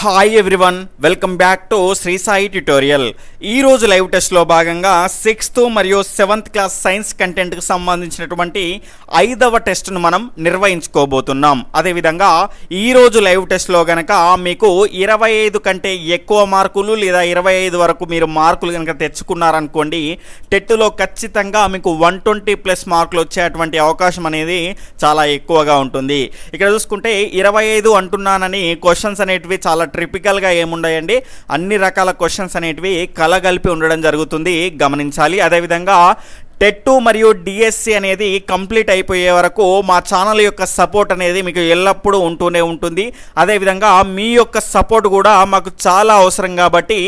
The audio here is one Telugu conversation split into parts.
Hi everyone, welcome back to Shri Sai tutorial. ఈరోజు లైవ్ టెస్ట్లో భాగంగా 6th మరియు 7th క్లాస్ సైన్స్ కంటెంట్కి సంబంధించినటువంటి 5వ టెస్ట్ను మనం నిర్వహించుకోబోతున్నాం. అదేవిధంగా ఈరోజు లైవ్ టెస్ట్లో కనుక మీకు 25 కంటే ఎక్కువ మార్కులు లేదా 25 వరకు మీరు మార్కులు కనుక తెచ్చుకున్నారనుకోండి, టెట్లో ఖచ్చితంగా మీకు 120+ మార్కులు వచ్చేటువంటి అవకాశం అనేది చాలా ఎక్కువగా ఉంటుంది. ఇక్కడ చూసుకుంటే 25 అంటున్నానని క్వశ్చన్స్ అనేటివి చాలా ట్రిపికల్గా ఏముండయండి, అన్ని రకాల క్వశ్చన్స్ అనేటివి కలగలిపి ఉండడం జరుగుతుంది, గమనించాలి. అదేవిధంగా టెట్ మరియు డిఎస్సి అనేది కంప్లీట్ అయిపోయే వరకు మా ఛానల్ యొక్క సపోర్ట్ అనేది మీకు ఎల్లప్పుడూ ఉంటూనే ఉంటుంది. అదేవిధంగా మీ యొక్క సపోర్ట్ కూడా మాకు చాలా అవసరం కాబట్టి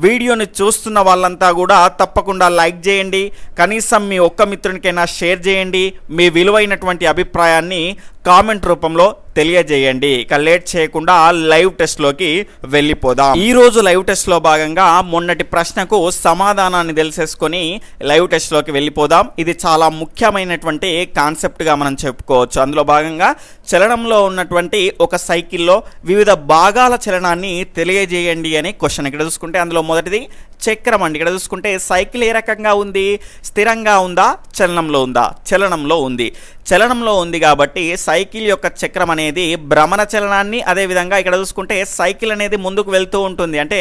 వీడియోని చూస్తున్న వాళ్ళంతా కూడా తప్పకుండా లైక్ చేయండి, కనీసం మీ ఒక్క మిత్రునికైనా షేర్ చేయండి, మీ విలువైనటువంటి అభిప్రాయాన్ని కామెంట్ రూపంలో తెలియజేయండి. ఇక లేట్ చేయకుండా లైవ్ టెస్ట్లోకి వెళ్ళిపోదాం. ఈరోజు లైవ్ టెస్ట్లో భాగంగా మొన్నటి ప్రశ్నకు సమాధానాన్ని తెలిసేసుకొని లైవ్ టెస్ట్లోకి వెళ్ళిపోదాం. ఇది చాలా ముఖ్యమైనటువంటి కాన్సెప్ట్గా మనం చెప్పుకోవచ్చు. అందులో భాగంగా చలనంలో ఉన్నటువంటి ఒక సైకిల్లో వివిధ భాగాల చలనాన్ని తెలియజేయండి అని క్వశ్చన్. ఇక్కడ చూసుకుంటే అందులో మొదటిది చక్రం అండి. ఇక్కడ చూసుకుంటే సైకిల్ ఏ రకంగా ఉంది, స్థిరంగా ఉందా, చలనంలో ఉందా? చలనంలో ఉంది. చలనంలో ఉంది కాబట్టి సైకిల్ యొక్క చక్రం అనేది భ్రమణ చలనాన్ని, అదేవిధంగా ఇక్కడ చూసుకుంటే సైకిల్ అనేది ముందుకు వెళ్తూ ఉంటుంది, అంటే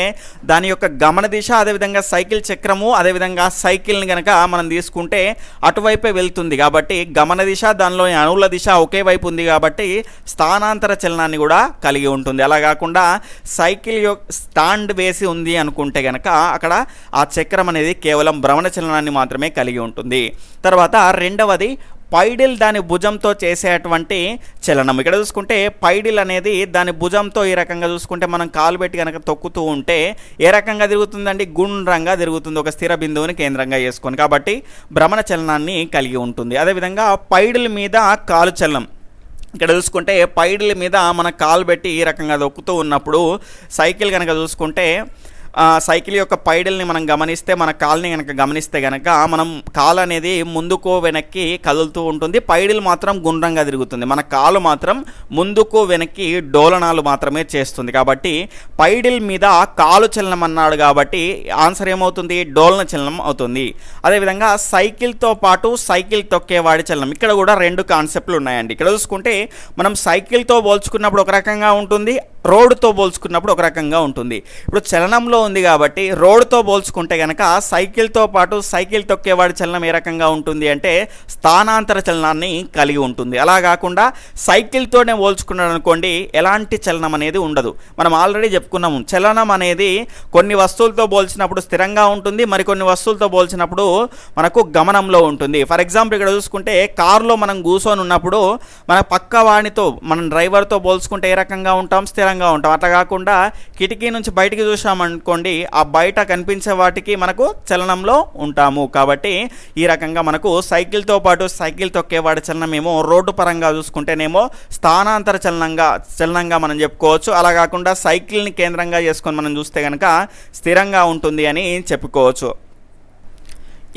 దాని యొక్క గమన దిశ, అదేవిధంగా సైకిల్ చక్రము, అదేవిధంగా సైకిల్ని కనుక మనం తీసుకుంటే అటువైపే వెళ్తుంది కాబట్టి గమన దిశ, దానిలోని అణువుల దిశ ఒకే వైపు ఉంది కాబట్టి స్థానాంతర చలనాన్ని కూడా కలిగి ఉంటుంది. అలా కాకుండా సైకిల్ యొక్క స్టాండ్ వేసి ఉంది అనుకుంటే కనుక అక్కడ ఆ చక్రం అనేది కేవలం భ్రమణ చలనాన్ని మాత్రమే కలిగి ఉంటుంది. తర్వాత రెండవది పైడిల్ దాని భుజంతో చేసేటువంటి చలనం. ఇక్కడ చూసుకుంటే పైడిల్ అనేది దాని భుజంతో ఈ రకంగా చూసుకుంటే మనం కాలు పెట్టి కనుక తొక్కుతూ ఉంటే ఏ రకంగా తిరుగుతుందండి? గుండ్రంగా తిరుగుతుంది, ఒక స్థిర బిందువుని కేంద్రంగా చేసుకొని, కాబట్టి భ్రమణ చలనాన్ని కలిగి ఉంటుంది. అదేవిధంగా పైడిల్ మీద కాలు చలనం. ఇక్కడ చూసుకుంటే పైడిల్ మీద మన కాలు పెట్టి ఈ రకంగా తొక్కుతూ ఉన్నప్పుడు సైకిల్ కనుక చూసుకుంటే సైకిల్ యొక్క పైడిల్ని మనం గమనిస్తే, మన కాల్ని కనుక గమనిస్తే కనుక మనం కాలు అనేది ముందుకు వెనక్కి కదులుతూ ఉంటుంది, పైడిల్ మాత్రం గుండ్రంగా తిరుగుతుంది, మన కాలు మాత్రం ముందుకు వెనక్కి డోలనాలు మాత్రమే చేస్తుంది. కాబట్టి పైడిల్ మీద కాలు చలనం అన్నాడు కాబట్టి ఆన్సర్ ఏమవుతుంది? డోలన చలనం అవుతుంది. అదేవిధంగా సైకిల్తో పాటు సైకిల్ తొక్కేవాడి చలనం. ఇక్కడ కూడా రెండు కాన్సెప్ట్లు ఉన్నాయండి. ఇక్కడ చూసుకుంటే మనం సైకిల్తో పోల్చుకున్నప్పుడు ఒక రకంగా ఉంటుంది, రోడ్డుతో పోల్చుకున్నప్పుడు ఒక రకంగా ఉంటుంది. ఇప్పుడు చలనంలో ఉంది కాబట్టి రోడ్డుతో పోల్చుకుంటే కనుక సైకిల్తో పాటు సైకిల్ తొక్కేవాడి చలనం ఏ రకంగా ఉంటుంది అంటే స్థానాంతర చలనాన్ని కలిగి ఉంటుంది. అలా కాకుండా సైకిల్తోనే పోల్చుకున్నాడు అనుకోండి, ఎలాంటి చలనం అనేది ఉండదు. మనం ఆల్రెడీ చెప్పుకున్నాము, చలనం అనేది కొన్ని వస్తువులతో పోల్చినప్పుడు స్థిరంగా ఉంటుంది, మరికొన్ని వస్తువులతో పోల్చినప్పుడు మనకు గమనంలో ఉంటుంది. ఫర్ ఎగ్జాంపుల్ ఇక్కడ చూసుకుంటే కారులో మనం కూర్చొని ఉన్నప్పుడు మన పక్క వాడితో, మనం డ్రైవర్తో పోల్చుకుంటే ఏ రకంగా ఉంటాం? స్థిరంగా ఉంటాం. అట్లా కాకుండా కిటికీ నుంచి బయటికి చూసామనుకోండి, ఆ బయట కనిపించే వాటికి మనకు చలనంలో ఉంటాము. కాబట్టి ఈ రకంగా మనకు సైకిల్తో పాటు సైకిల్ తొక్కేవాడి చలనం ఏమో రోడ్డు పరంగా చూసుకుంటేనేమో స్థానాంతర చలనంగా మనం చెప్పుకోవచ్చు. అలా కాకుండా సైకిల్ని కేంద్రంగా చేసుకొని మనం చూస్తే కనుక స్థిరంగా ఉంటుంది అని చెప్పుకోవచ్చు.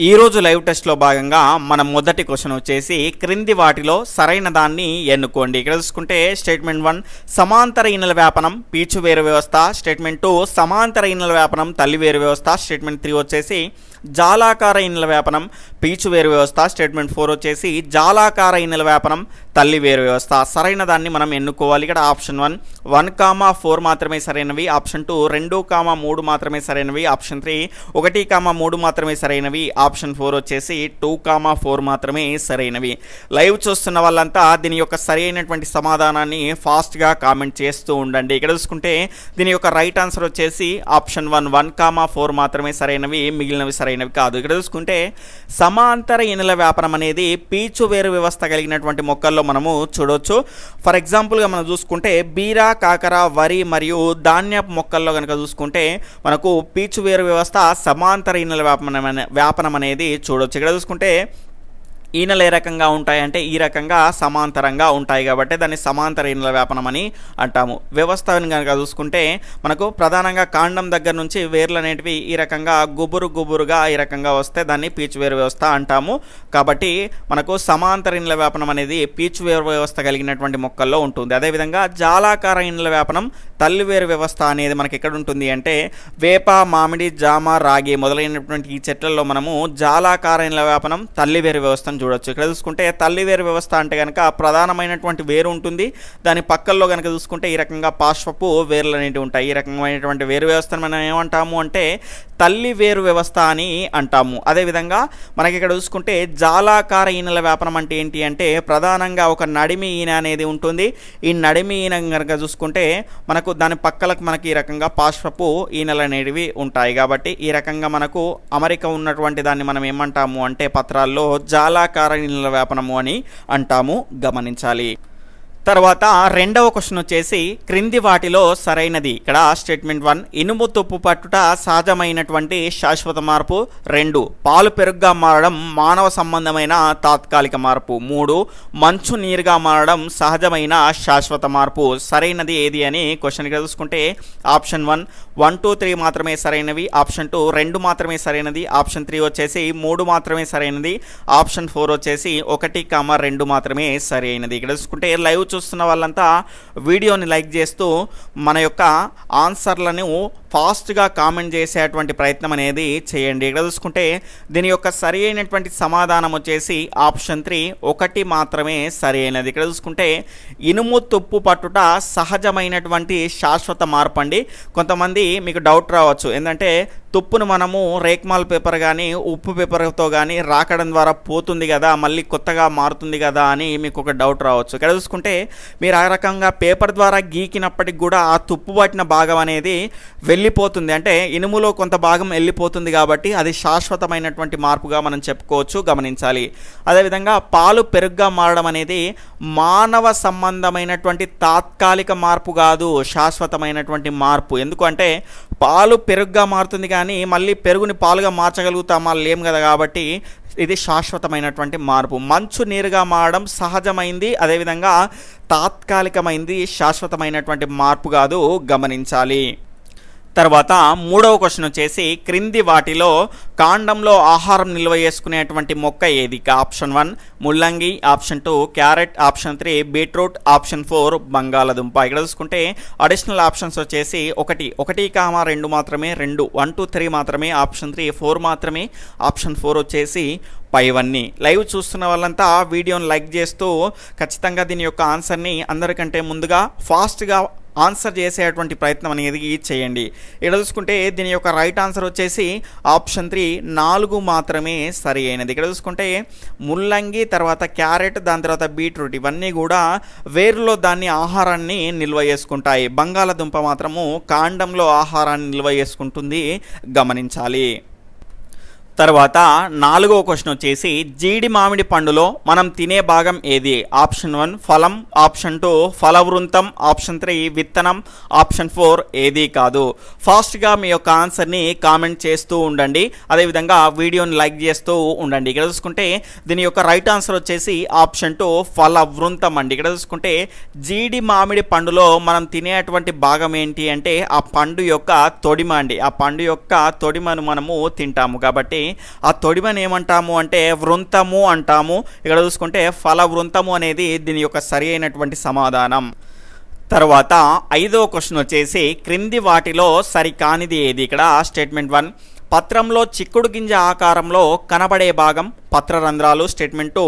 ఈరోజు లైవ్ టెస్ట్లో భాగంగా మన మొదటి క్వశ్చన్ వచ్చేసి క్రింది వాటిలో సరైన దాన్ని ఎన్నుకోండి. ఇక్కడ చూసుకుంటే స్టేట్మెంట్ 1 సమాంతర ఈనెల వ్యాపనం పీచు వేరు వ్యవస్థ, స్టేట్మెంట్ 2 సమాంతర ఈనెల వ్యాపనం తల్లి వేరు వ్యవస్థ, స్టేట్మెంట్ 3 వచ్చేసి జాలాకార ఈనెల వ్యాపనం పీచు వేరు వ్యవస్థ, స్టేట్మెంట్ 4 వచ్చేసి జాలాకార ఈనెల వ్యాపనం తల్లి వేరు వ్యవస్థ. సరైన దాన్ని మనం ఎన్నుకోవాలి. ఇక్కడ ఆప్షన్ 1 1,4 మాత్రమే సరైనవి, ఆప్షన్ 2 2,3 మాత్రమే సరైనవి, ఆప్షన్ 3 1,3 మాత్రమే సరైనవి, ఆప్షన్ 4 వచ్చేసి 2,4 మాత్రమే సరైనవి. లైవ్ చూస్తున్న వాళ్ళంతా దీని యొక్క సరైనటువంటి సమాధానాన్ని ఫాస్ట్గా కామెంట్ చేస్తూ ఉండండి. ఇక్కడ చూసుకుంటే దీని యొక్క రైట్ ఆన్సర్ వచ్చేసి ఆప్షన్ 1 1,4 మాత్రమే సరైనవి, మిగిలినవి సరైనవి కాదు. ఇక్కడ చూసుకుంటే సమాంతర ఈనెల వ్యాపనం అనేది పీచు వేరు వ్యవస్థ కలిగినటువంటి మొక్కల్లో మనము చూడవచ్చు. ఫర్ ఎగ్జాంపుల్గా మనం చూసుకుంటే బీర, కాకర, వరి మరియు ధాన్యపు మొక్కల్లో కనుక చూసుకుంటే మనకు పీచు వేరు వ్యవస్థ సమాంతర ఈనెల వ్యాపనం అనేది చూడవచ్చు. ఇక్కడ చూసుకుంటే ఈనెలు ఏ రకంగా ఉంటాయంటే ఈ రకంగా సమాంతరంగా ఉంటాయి కాబట్టి దాన్ని సమాంతర ఈనెల వ్యాపనం అని అంటాము. వ్యవస్థను కనుక చూసుకుంటే మనకు ప్రధానంగా కాండం దగ్గర నుంచి వేర్లు అనేటివి ఈ రకంగా గుబురుగా ఈ రకంగా వస్తే దాన్ని పీచువేరు వ్యవస్థ అంటాము. కాబట్టి మనకు సమాంతర ఈనెల వ్యాపనం అనేది పీచువేరు వ్యవస్థ కలిగినటువంటి మొక్కల్లో ఉంటుంది. అదేవిధంగా జాలాకార ఈనెల వ్యాపనం తల్లివేరు వ్యవస్థ అనేది మనకి ఎక్కడ ఉంటుంది అంటే వేప, మామిడి, జామ, రాగి మొదలైనటువంటి ఈ చెట్లలో మనము జాలాకార ఈనెల వ్యాపనం తల్లివేరు వ్యవస్థను చూడొచ్చు. ఇక్కడ చూసుకుంటే తల్లివేరు వ్యవస్థ అంటే కనుక ప్రధానమైనటువంటి వేరు ఉంటుంది. దాని పక్కల్లో కనుక చూసుకుంటే ఈ రకంగా పార్శ్వపు వేర్లు అనేవి ఉంటాయి. ఈ రకమైనటువంటి వేరు వ్యవస్థను మనం ఏమంటాము అంటే తల్లి వేరు వ్యవస్థ అని అంటాము. అదేవిధంగా మనకి ఇక్కడ చూసుకుంటే జాలాకార ఈనెల వ్యాపనం అంటే ఏంటి అంటే ప్రధానంగా ఒక నడిమి ఈన అనేది ఉంటుంది. ఈ నడిమి ఈన కనుక చూసుకుంటే మనకు దాని పక్కలకు మనకి ఈ రకంగా పార్శ్వపు ఈనెలు అనేవి ఉంటాయి. కాబట్టి ఈ రకంగా మనకు అమరిక ఉన్నటువంటి దాన్ని మనం ఏమంటాము అంటే పత్రాల్లో జాలాకార ఈనెల వ్యాపనము అని అంటాము, గమనించాలి. తర్వాత రెండవ క్వశ్చన్ వచ్చేసి క్రింది వాటిలో సరైనది. ఇక్కడ స్టేట్మెంట్ 1 ఇనుము తుప్పు పట్టుట సహజమైనటువంటి శాశ్వత మార్పు. 2 పాలు పెరుగుగా మారడం మానవ సంబంధమైన తాత్కాలిక మార్పు. 3 మంచు నీరుగా మారడం సహజమైన శాశ్వత మార్పు. సరైనది ఏది అని క్వశ్చన్ ఇక్కడ చూసుకుంటే ఆప్షన్ 1 1, 2, 3 మాత్రమే సరైనవి. ఆప్షన్ 2 2 మాత్రమే సరైనది. ఆప్షన్ 3 వచ్చేసి 3 మాత్రమే సరైనది. ఆప్షన్ 4 వచ్చేసి 1, 2 మాత్రమే సరైనది. ఇక్కడ చూసుకుంటే లైవ్ చూస్తున్న వాళ్ళంతా వీడియోని లైక్ చేస్తూ మన యొక్క ఆన్సర్లను ఫాస్ట్గా కామెంట్ చేసేటువంటి ప్రయత్నం అనేది చేయండి. ఇక్కడ చూసుకుంటే దీని యొక్క సరి అయినటువంటి సమాధానం వచ్చేసి ఆప్షన్ 3 1 మాత్రమే సరి అయినది. ఇక్కడ చూసుకుంటే ఇనుము తుప్పు పట్టుట సహజమైనటువంటి శాశ్వత మార్పు అండి. కొంతమంది మీకు డౌట్ రావచ్చు, ఏంటంటే తుప్పును మనము రేక్మాల్ పేపర్ కానీ ఉప్పు పేపర్తో కానీ రాకడం ద్వారా పోతుంది కదా, మళ్ళీ కొత్తగా మారుతుంది కదా అని మీకు ఒక డౌట్ రావచ్చు. ఇక్కడ చూసుకుంటే మీరు ఆ రకంగా పేపర్ ద్వారా గీకినప్పటికి కూడా ఆ తుప్పు పట్టిన భాగం అనేది వెళ్ళిపోతుంది, అంటే ఇనుములో కొంత భాగం వెళ్ళిపోతుంది. కాబట్టి అది శాశ్వతమైనటువంటి మార్పుగా మనం చెప్పుకోవచ్చు, గమనించాలి. అదేవిధంగా పాలు పెరుగుగా మారడం అనేది మానవ సంబంధమైనటువంటి తాత్కాలిక మార్పు కాదు, శాశ్వతమైనటువంటి మార్పు. ఎందుకంటే పాలు పెరుగుగా మారుతుంది కానీ మళ్ళీ పెరుగుని పాలుగా మార్చగలుగుతామా, లేం కదా. కాబట్టి ఇది శాశ్వతమైనటువంటి మార్పు. మంచు నీరుగా మారడం సహజమైంది, అదేవిధంగా తాత్కాలికమైంది, శాశ్వతమైనటువంటి మార్పు కాదు, గమనించాలి. తర్వాత మూడవ క్వశ్చన్ వచ్చేసి క్రింది వాటిలో కాండంలో ఆహారం నిల్వ చేసుకునేటువంటి మొక్క ఏది? ఆప్షన్ 1 ముల్లంగి, option 2 carrot, option 3 beetroot, option 4 బంగాళదుంప. ఇక్కడ చూసుకుంటే అడిషనల్ ఆప్షన్స్ వచ్చేసి 1, 2 మాత్రమే, 2 1, 2, 3 మాత్రమే, ఆప్షన్ 3 4 మాత్రమే, ఆప్షన్ 4 వచ్చేసి పైవన్నీ. లైవ్ చూస్తున్న వాళ్ళంతా వీడియోని లైక్ చేస్తూ ఖచ్చితంగా దీని యొక్క ఆన్సర్ని అందరికంటే ముందుగా ఫాస్ట్గా ఆన్సర్ చేసేటువంటి ప్రయత్నం అనేది చేయండి. ఇక్కడ చూసుకుంటే దీని యొక్క రైట్ ఆన్సర్ వచ్చేసి ఆప్షన్ 3 4 మాత్రమే సరి అయినది. ఇక్కడ చూసుకుంటే ముల్లంగి, తర్వాత క్యారెట్, దాని తర్వాత బీట్రూట్ ఇవన్నీ కూడా వేరులో దాన్ని ఆహారాన్ని నిల్వ చేసుకుంటాయి. బంగాళదుంప మాత్రము కాండంలో ఆహారాన్ని నిల్వ చేసుకుంటుంది, గమనించాలి. తర్వాత నాలుగవ క్వశ్చన్ వచ్చేసి జీడి మామిడి పండులో మనం తినే భాగం ఏది? ఆప్షన్ 1 ఫలం, ఆప్షన్ 2 ఫలవృంతం, ఆప్షన్ 3 విత్తనం, ఆప్షన్ 4 ఏది కాదు. ఫాస్ట్గా మీ యొక్క ఆన్సర్ని కామెంట్ చేస్తూ ఉండండి, అదేవిధంగా వీడియోని లైక్ చేస్తూ ఉండండి. ఇక్కడ చూసుకుంటే దీని యొక్క రైట్ ఆన్సర్ వచ్చేసి ఆప్షన్ 2 ఫలవృంతం అండి. ఇక్కడ చూసుకుంటే జీడి మామిడి పండులో మనం తినేటువంటి భాగం ఏంటి అంటే ఆ పండు యొక్క తొడిమ అండి. ఆ పండు యొక్క తొడిమను మనము తింటాము, కాబట్టి ఆ తొడిమని ఏమంటాము అంటే వృంతము అంటాము. ఇక్కడ చూసుకుంటే ఫల వృంతము అనేది దీని యొక్క సరి అయినటువంటి సమాధానం. తర్వాత ఐదవ క్వశ్చన్ వచ్చేసి క్రింది వాటిలో సరికానిది ఏది? ఇక్కడ స్టేట్మెంట్ 1 పత్రంలో చిక్కుడు గింజ ఆకారంలో కనబడే భాగం పత్రరంధ్రాలు. స్టేట్మెంట్ 2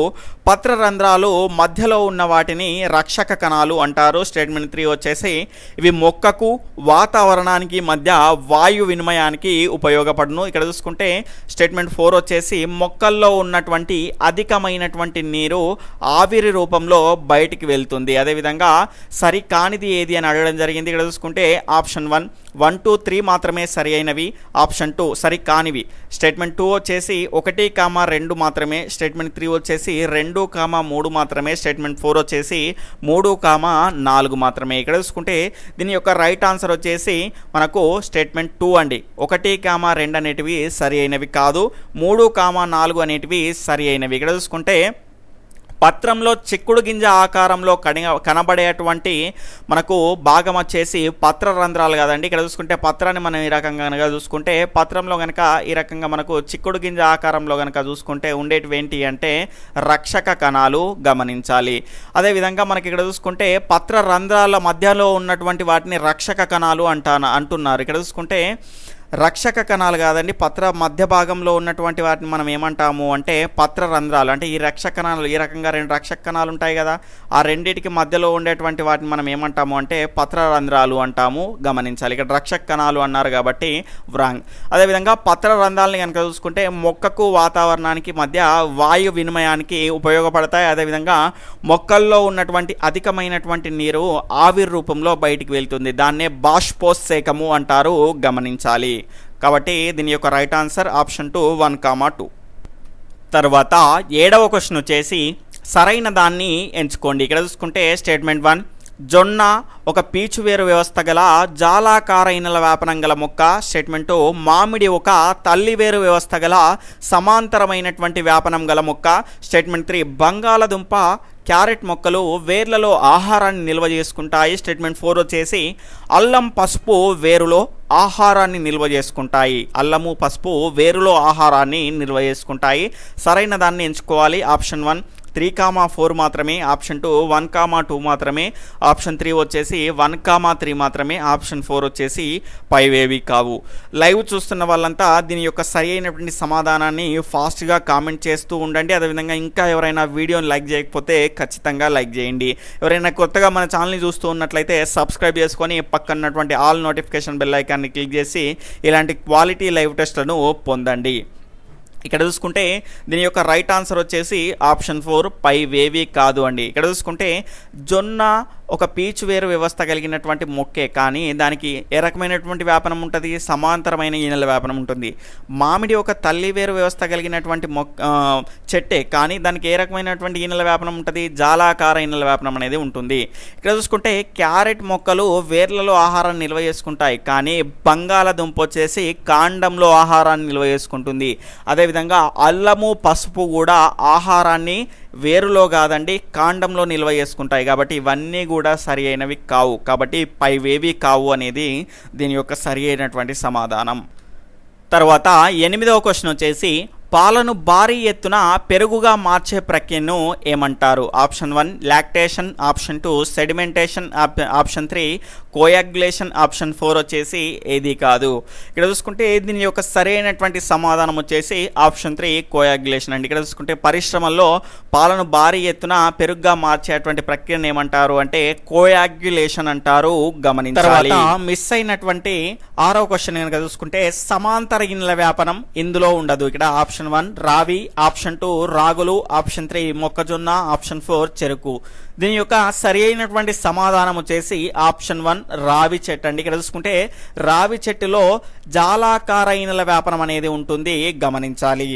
పత్రరంధ్రాలు మధ్యలో ఉన్న వాటిని రక్షక కణాలు అంటారు. స్టేట్మెంట్ 3 వచ్చేసి ఇవి మొక్కకు వాతావరణానికి మధ్య వాయు వినిమయానికి ఉపయోగపడును. ఇక్కడ చూసుకుంటే స్టేట్మెంట్ 4 వచ్చేసి మొక్కల్లో ఉన్నటువంటి అధికమైనటువంటి నీరు ఆవిరి రూపంలో బయటికి వెళ్తుంది. అదేవిధంగా సరి కానిది ఏది అని అడగడం జరిగింది. ఇక్కడ చూసుకుంటే ఆప్షన్ 1 1, 2, 3 మాత్రమే సరి అయినవి. ఆప్షన్ 2 సరికానివి. స్టేట్మెంట్ 2 వచ్చేసి 1,2 మాత్రమే. స్టేట్మెంట్ 3 వచ్చేసి 2,3 మాత్రమే. స్టేట్మెంట్ 4 వచ్చేసి 3,4 మాత్రమే. ఇక్కడ చూసుకుంటే దీని యొక్క రైట్ ఆన్సర్ వచ్చేసి మనకు స్టేట్మెంట్ 2 అండి. 1,2 అనేటివి సరి అయినవి కాదు, 3,4 అనేటివి సరి అయినవి. ఇక్కడ చూసుకుంటే పత్రంలో చిక్కుడు గింజ ఆకారంలో కనబడేటువంటి మనకు భాగం వచ్చేసి పత్ర రంధ్రాలు కదండి. ఇక్కడ చూసుకుంటే పత్రాన్ని మనం ఈ రకంగా చూసుకుంటే పత్రంలో కనుక ఈ రకంగా మనకు చిక్కుడు గింజ ఆకారంలో కనుక చూసుకుంటే ఉండేటివి ఏంటి అంటే రక్షక కణాలు గమనించాలి. అదేవిధంగా మనకి ఇక్కడ చూసుకుంటే పత్ర రంధ్రాల మధ్యలో ఉన్నటువంటి వాటిని రక్షక కణాలు అంటున్నారు. ఇక్కడ చూసుకుంటే రక్షక కణాలు కాదండి, పత్ర మధ్య భాగంలో ఉన్నటువంటి వాటిని మనం ఏమంటాము అంటే పత్ర రంధ్రాలు. అంటే ఈ రక్షక కణాలు, ఈ రకంగా 2 రక్షక కణాలు ఉంటాయి కదా, ఆ రెండింటికి మధ్యలో ఉండేటువంటి వాటిని మనం ఏమంటాము అంటే పత్ర రంధ్రాలు అంటాము. గమనించాలి, ఇక్కడ రక్షక కణాలు అన్నారు కాబట్టి వ్రాంగ్. అదేవిధంగా పత్ర రంధ్రాలని కనుక చూసుకుంటే మొక్కకు వాతావరణానికి మధ్య వాయు వినిమయానికి ఉపయోగపడతాయి. అదేవిధంగా మొక్కల్లో ఉన్నటువంటి అధికమైనటువంటి నీరు ఆవిరి రూపంలో బయటికి వెళ్తుంది, దాన్నే బాష్పోత్సేకము అంటారు. గమనించాలి. కాబట్టి దీని యొక్క రైట్ ఆన్సర్ ఆప్షన్ 2 1,2. తర్వాత 7వ క్వశ్చన్ వచ్చేసి సరైన దాన్ని ఎంచుకోండి. ఇక్కడ చూసుకుంటే స్టేట్మెంట్ 1 జొన్న ఒక పీచువేరు వ్యవస్థ గల జాలాకార ఇనల వ్యాపనం గల మొక్క. స్టేట్మెంట్ 2 మామిడి ఒక తల్లివేరు వ్యవస్థ గల సమాంతరమైనటువంటి వ్యాపనం గల మొక్క. స్టేట్మెంట్ 3 బంగాళదుంప క్యారెట్ మొక్కలు వేర్లలో ఆహారాన్ని నిల్వ చేసుకుంటాయి. స్టేట్మెంట్ 4 వచ్చేసి అల్లం పసుపు వేరులో ఆహారాన్ని నిల్వ చేసుకుంటాయి. అల్లము పసుపు వేరులో ఆహారాన్ని నిల్వ చేసుకుంటాయి. సరైన దాన్ని ఎంచుకోవాలి. ఆప్షన్ 1 3,4 మాత్రమే. ఆప్షన్ 2 1,2 మాత్రమే. ఆప్షన్ 3 వచ్చేసి 1,3 మాత్రమే. ఆప్షన్ 4 వచ్చేసి పైవేవి కావు. లైవ్ చూస్తున్న వాళ్ళంతా దీని యొక్క సరి అయినటువంటి సమాధానాన్ని ఫాస్ట్గా కామెంట్ చేస్తూ ఉండండి. అదేవిధంగా ఇంకా ఎవరైనా వీడియోని లైక్ చేయకపోతే ఖచ్చితంగా లైక్ చేయండి. ఎవరైనా కొత్తగా మన ఛానల్ని చూస్తూ ఉన్నట్లయితే సబ్స్క్రైబ్ చేసుకొని పక్కనటువంటి ఆల్ నోటిఫికేషన్ బెల్ ఐకాన్ని క్లిక్ చేసి ఇలాంటి క్వాలిటీ లైవ్ టెస్ట్లను పొందండి. ఇక్కడ చూసుకుంటే దీని యొక్క రైట్ ఆన్సర్ వచ్చేసి ఆప్షన్ 4 పైవేవి కాదు అండి. ఇక్కడ చూసుకుంటే జొన్న ఒక పీచు వేరు వ్యవస్థ కలిగినటువంటి మొక్కే, కానీ దానికి ఏ రకమైనటువంటి వ్యాపనం ఉంటుంది? సమాంతరమైన ఈనెల వ్యాపనం ఉంటుంది. మామిడి ఒక తల్లి వేరు వ్యవస్థ కలిగినటువంటి చెట్టే, కానీ దానికి ఏ రకమైనటువంటి ఈనెల వ్యాపనం ఉంటుంది? జాలాకార ఈనెల వ్యాపనం అనేది ఉంటుంది. ఇక్కడ చూసుకుంటే క్యారెట్ మొక్కలు వేర్లలో ఆహారాన్ని నిల్వ చేసుకుంటాయి, కానీ బంగాళదుంప వచ్చేసి కాండంలో ఆహారాన్ని నిల్వ చేసుకుంటుంది. అదేవిధంగా అల్లము పసుపు కూడా ఆహారాన్ని వేరులో కాదండి కాండంలో నిల్వ చేసుకుంటాయి. కాబట్టి ఇవన్నీ కూడా సరి అయినవి కావు. కాబట్టి పైవేవి కావు అనేది దీని యొక్క సరి అయినటువంటి సమాధానం. తర్వాత 8వ క్వశ్చన్ వచ్చేసి పాలను భారీ ఎత్తున పెరుగుగా మార్చే ప్రక్రియను ఏమంటారు? Option 1 lactation, option 2 sedimentation, option 3 coagulation, option 4 వచ్చేసి ఏది కాదు. ఇక్కడ చూసుకుంటే దీని యొక్క సరైనటువంటి సమాధానం వచ్చేసి ఆప్షన్ 3 కోయాగ్యులేషన్ అండి. ఇక్కడ చూసుకుంటే పరిశ్రమల్లో పాలను భారీ ఎత్తున పెరుగుగా మార్చేటువంటి ప్రక్రియను ఏమంటారు అంటే కోయాగ్యులేషన్ అంటారు. గమనించాలి. మిస్ అయినటువంటి 6వ క్వశ్చన్ కనుక చూసుకుంటే సమాంతర ఇనెల వ్యాపనం ఇందులో ఉండదు. ఇక్కడ ఆప్షన్ 1 రావి, ఆప్షన్ 2 రాగులు, ఆప్షన్ 3 మొక్కజొన్న, ఆప్షన్ 4 చెరుకు. దీని యొక్క సరి అయినటువంటి సమాధానం వచ్చేసి ఆప్షన్ 1 రావి చెట్టు అండి. ఇక్కడ చూసుకుంటే రావి చెట్టులో జాలాకార ఇనెల వ్యాపనం అనేది ఉంటుంది. గమనించాలి.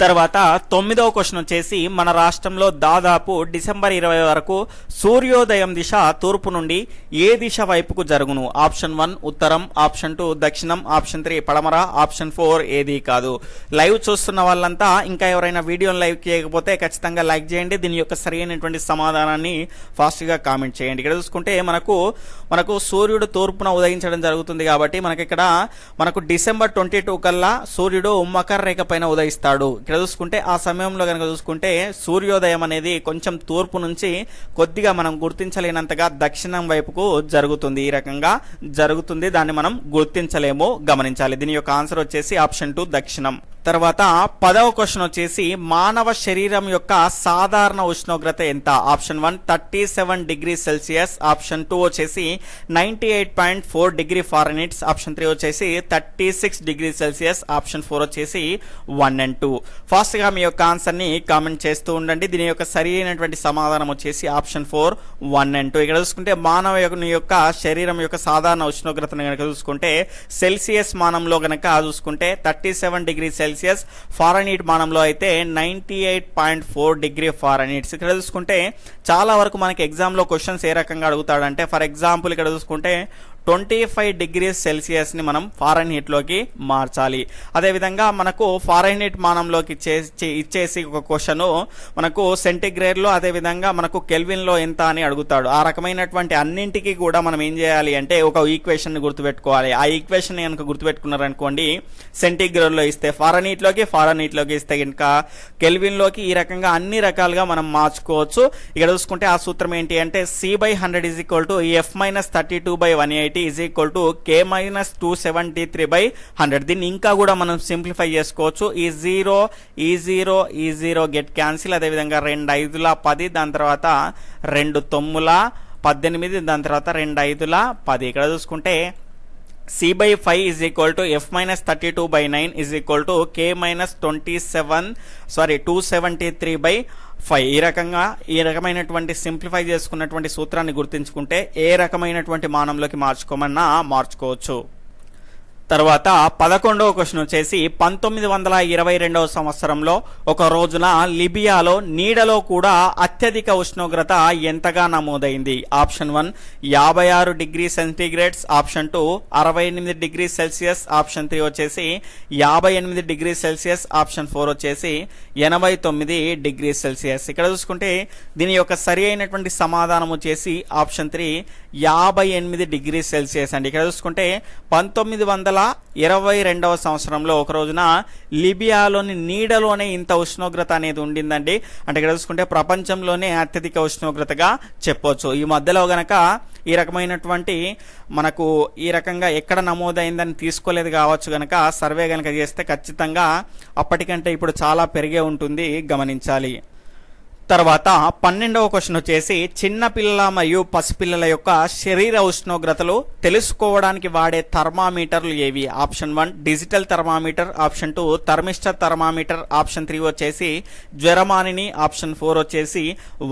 తర్వాత 9వ క్వశ్చన్ వచ్చేసి మన రాష్ట్రంలో దాదాపు డిసెంబర్ 20 వరకు సూర్యోదయం దిశ తూర్పు నుండి ఏ దిశ వైపుకు జరుగును? ఆప్షన్ 1 ఉత్తరం, ఆప్షన్ 2 దక్షిణం, ఆప్షన్ 3 పడమర, ఆప్షన్ 4 ఏది కాదు. లైవ్ చూస్తున్న వాళ్ళంతా ఇంకా ఎవరైనా వీడియోని లైవ్ చేయకపోతే ఖచ్చితంగా లైక్ చేయండి. దీని యొక్క సరైనటువంటి సమాధానాన్ని ఫాస్ట్గా కామెంట్ చేయండి. ఇక్కడ చూసుకుంటే మనకు సూర్యుడు తూర్పున ఉదయించడం జరుగుతుంది కాబట్టి మనకు డిసెంబర్ 22 కల్లా సూర్యుడు మకర రేఖ పైన ఉదయిస్తాడు. ఇక్కడ చూసుకుంటే ఆ సమయంలో కనుక చూసుకుంటే సూర్యోదయం అనేది కొంచెం తూర్పు నుంచి కొద్దిగా మనం గుర్తించలేనంతగా దక్షిణం వైపుకు జరుగుతుంది. ఈ రకంగా జరుగుతుంది, దాన్ని మనం గుర్తించలేము. గమనించాలి. దీని యొక్క ఆన్సర్ వచ్చేసి ఆప్షన్ 2 దక్షిణం. తర్వాత 10వ క్వశ్చన్ వచ్చేసి మానవ శరీరం యొక్క సాధారణ ఉష్ణోగ్రత ఎంత? ఆప్షన్ 1 37 డిగ్రీ సెల్సియస్, ఆప్షన్ 2 వచ్చేసి 98.4 డిగ్రీ ఫారెన్హీట్, ఆప్షన్ 3 వచ్చేసి 36 డిగ్రీ సెల్సియస్, ఆప్షన్ 4 వచ్చేసి 1 and 2. ఫాస్ట్గా మీ యొక్క ఆన్సర్ని కామెంట్ చేస్తూ ఉండండి. దీని యొక్క సరి అయినటువంటి సమాధానం వచ్చేసి ఆప్షన్ 4 1 and 2. ఇక్కడ చూసుకుంటే మానవ యొక్క శరీరం యొక్క సాధారణ ఉష్ణోగ్రతను కనుక చూసుకుంటే సెల్సియస్ మానంలో కనుక చూసుకుంటే 37 డిగ్రీ సెల్సియస్, ఫారెన్హీట్ మానంలో అయితే 98.4 డిగ్రీ ఫారెన్హీట్. ఇక్కడ చూసుకుంటే చాలా వరకు మనకి ఎగ్జామ్లో క్వశ్చన్స్ ఏ రకంగా అడుగుతాడంటే, ఫర్ ఎగ్జాంపుల్ ఇక్కడ చూసుకుంటే 25 డిగ్రీ సెల్సియస్ని మనం ఫారెన్హీట్లోకి మార్చాలి. అదేవిధంగా మనకు ఫారెన్హీట్ మానంలోకి ఇచ్చేసి ఒక క్వశ్చను మనకు సెంటిగ్రేడ్లో అదేవిధంగా మనకు కెల్విన్లో ఎంత అని అడుగుతాడు. ఆ రకమైనటువంటి అన్నింటికి కూడా మనం ఏం చేయాలి అంటే ఒక ఈక్వేషన్ని గుర్తుపెట్టుకోవాలి. ఆ ఈక్వేషన్ కనుక గుర్తుపెట్టుకున్నారనుకోండి, సెంటిగ్రేడ్లో ఇస్తే ఫారెన్హీట్లోకి ఇస్తే కనుక కెల్విన్లోకి, ఈ రకంగా అన్ని రకాలుగా మనం మార్చుకోవచ్చు. ఇక్కడ చూసుకుంటే ఆ సూత్రం ఏంటి అంటే C/100 = F-32/180 = K-273/100. దీన్ని ఇంకా కూడా మనం సింప్లిఫై చేసుకోవచ్చు. ఈ 0 గెట్ క్యాన్సిల్, అదేవిధంగా 2 5ల 10, దాని తర్వాత 2 9ల 18, దాని తర్వాత 2 5ల 10. ఇక్కడ చూసుకుంటే C/5 = F-32/9 = K-273/5. ఈ రకమైనటువంటి సింప్లిఫై చేసుకున్నటువంటి సూత్రాన్ని గుర్తుంచుకుంటే ఏ రకమైనటువంటి మానంలోకి మార్చుకోమన్నా మార్చుకోవచ్చు. తర్వాత 11వ క్వశ్చన్ వచ్చేసి 1922వ సంవత్సరంలో ఒక రోజున లిబియాలో నీడలో కూడా అత్యధిక ఉష్ణోగ్రత ఎంతగా నమోదైంది? Option 1 56 degree centigrades, option 2 68 degree Celsius, option 3 వచ్చేసి 58 డిగ్రీ సెల్సియస్, ఆప్షన్ 4 వచ్చేసి 89 డిగ్రీ సెల్సియస్. ఇక్కడ చూసుకుంటే దీని యొక్క సరి అయినటువంటి సమాధానం వచ్చేసి ఆప్షన్ 3 58 డిగ్రీ సెల్సియస్ అండి. ఇక్కడ చూసుకుంటే 1922వ సంవత్సరంలో ఒక రోజున లిబియాలోని నీడలోనే ఇంత ఉష్ణోగ్రత అనేది ఉండిందండి. అంటే ఇక్కడ చూసుకుంటే ప్రపంచంలోనే అత్యధిక ఉష్ణోగ్రతగా చెప్పొచ్చు. ఈ మధ్యలో గనక ఈ రకమైనటువంటి మనకు ఈ రకంగా ఎక్కడ నమోదైందని తీసుకోలేదు కావచ్చు, గనక సర్వే గనక చేస్తే ఖచ్చితంగా అప్పటికంటే ఇప్పుడు చాలా పెరిగే ఉంటుంది, గమనించాలి. తర్వాత 12వ క్వశ్చన్ వచ్చేసి చిన్న పిల్లల మరియు పసిపిల్లల యొక్క శరీర ఉష్ణోగ్రతలు తెలుసుకోవడానికి వాడే థర్మామీటర్లు ఏవి? Option 1 digital thermometer, option 2 thermistor thermometer, option 3 వచ్చేసి జ్వరమానిని, ఆప్షన్ 4 వచ్చేసి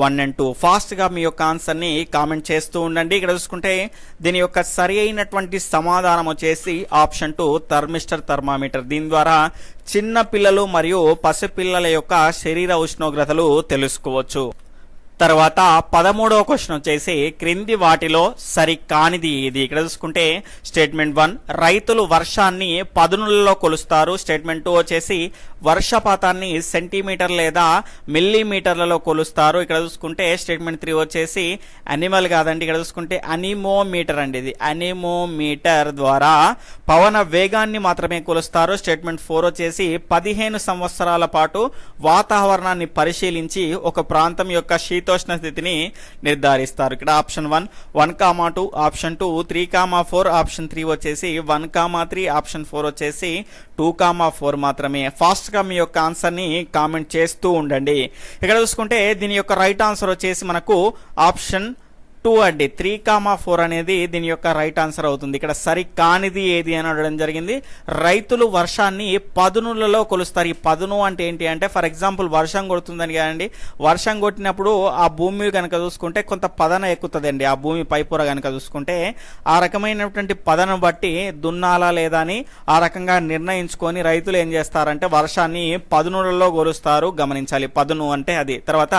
1 and 2. ఫాస్ట్గా మీ యొక్క ఆన్సర్ని కామెంట్ చేస్తూ ఉండండి. ఇక్కడ చూసుకుంటే దీని యొక్క సరి అయినటువంటి సమాధానం వచ్చేసి ఆప్షన్ 2 థర్మిస్టర్ థర్మామీటర్. దీని ద్వారా చిన్న పిల్లలు మరియు పసిపిల్లల యొక్క శరీర ఉష్ణోగ్రతలు తెలుసుకోవచ్చు. తర్వాత 13వ క్వశ్చన్ వచ్చేసి క్రింది వాటిలో సరికానిది ఏది? ఇక్కడ చూసుకుంటే స్టేట్మెంట్ 1 రైతులు వర్షాన్ని పదునులలో కొలుస్తారు, స్టేట్మెంట్ 2 వచ్చేసి వర్షపాతాన్ని సెంటీమీటర్ లేదా మిల్లీమీటర్లలో కొలుస్తారు. ఇక్కడ చూసుకుంటే స్టేట్మెంట్ 3 వచ్చేసి అనిమల్ కాదండి, ఇక్కడ చూసుకుంటే అనిమోమీటర్ అండి. ఇది అనిమోమీటర్ ద్వారా పవన వేగాన్ని మాత్రమే కొలుస్తారు. స్టేట్మెంట్ 4 వచ్చేసి 15 సంవత్సరాల పాటు వాతావరణాన్ని పరిశీలించి ఒక ప్రాంతం యొక్క శీతోష్ణ స్థితిని నిర్ధారిస్తారు. ఇక్కడ ఆప్షన్ 1 1,2, ఆప్షన్ 2 3,4, ఆప్షన్ 3 వచ్చేసి 1,3, ఆప్షన్ 4 వచ్చేసి 2,4 మాత్రమే. ఫాస్ట్గా మీ యొక్క ఆన్సర్ని కామెంట్ చేస్తూ ఉండండి. ఇక్కడ చూసుకుంటే దీని యొక్క రైట్ ఆన్సర్ వచ్చేసి మనకు ఆప్షన్ 2 అండి. 3,4 అనేది దీని యొక్క రైట్ ఆన్సర్ అవుతుంది. ఇక్కడ సరి కానిది ఏది అని అడగడం జరిగింది. రైతులు వర్షాన్ని పదునులలో కొలుస్తారు. ఈ పదును అంటే ఏంటి అంటే ఫర్ ఎగ్జాంపుల్ వర్షం కొడుతుందని కదండి, వర్షం కొట్టినప్పుడు ఆ భూమి కనుక చూసుకుంటే కొంత పదన ఎక్కుతుందండి. ఆ భూమి పైపొర కనుక చూసుకుంటే ఆ రకమైనటువంటి పదను బట్టి దున్నాలా లేదా అని ఆ రకంగా నిర్ణయించుకొని రైతులు ఏం చేస్తారంటే వర్షాన్ని పదునులలో కొలుస్తారు, గమనించాలి. పదును అంటే అది. తర్వాత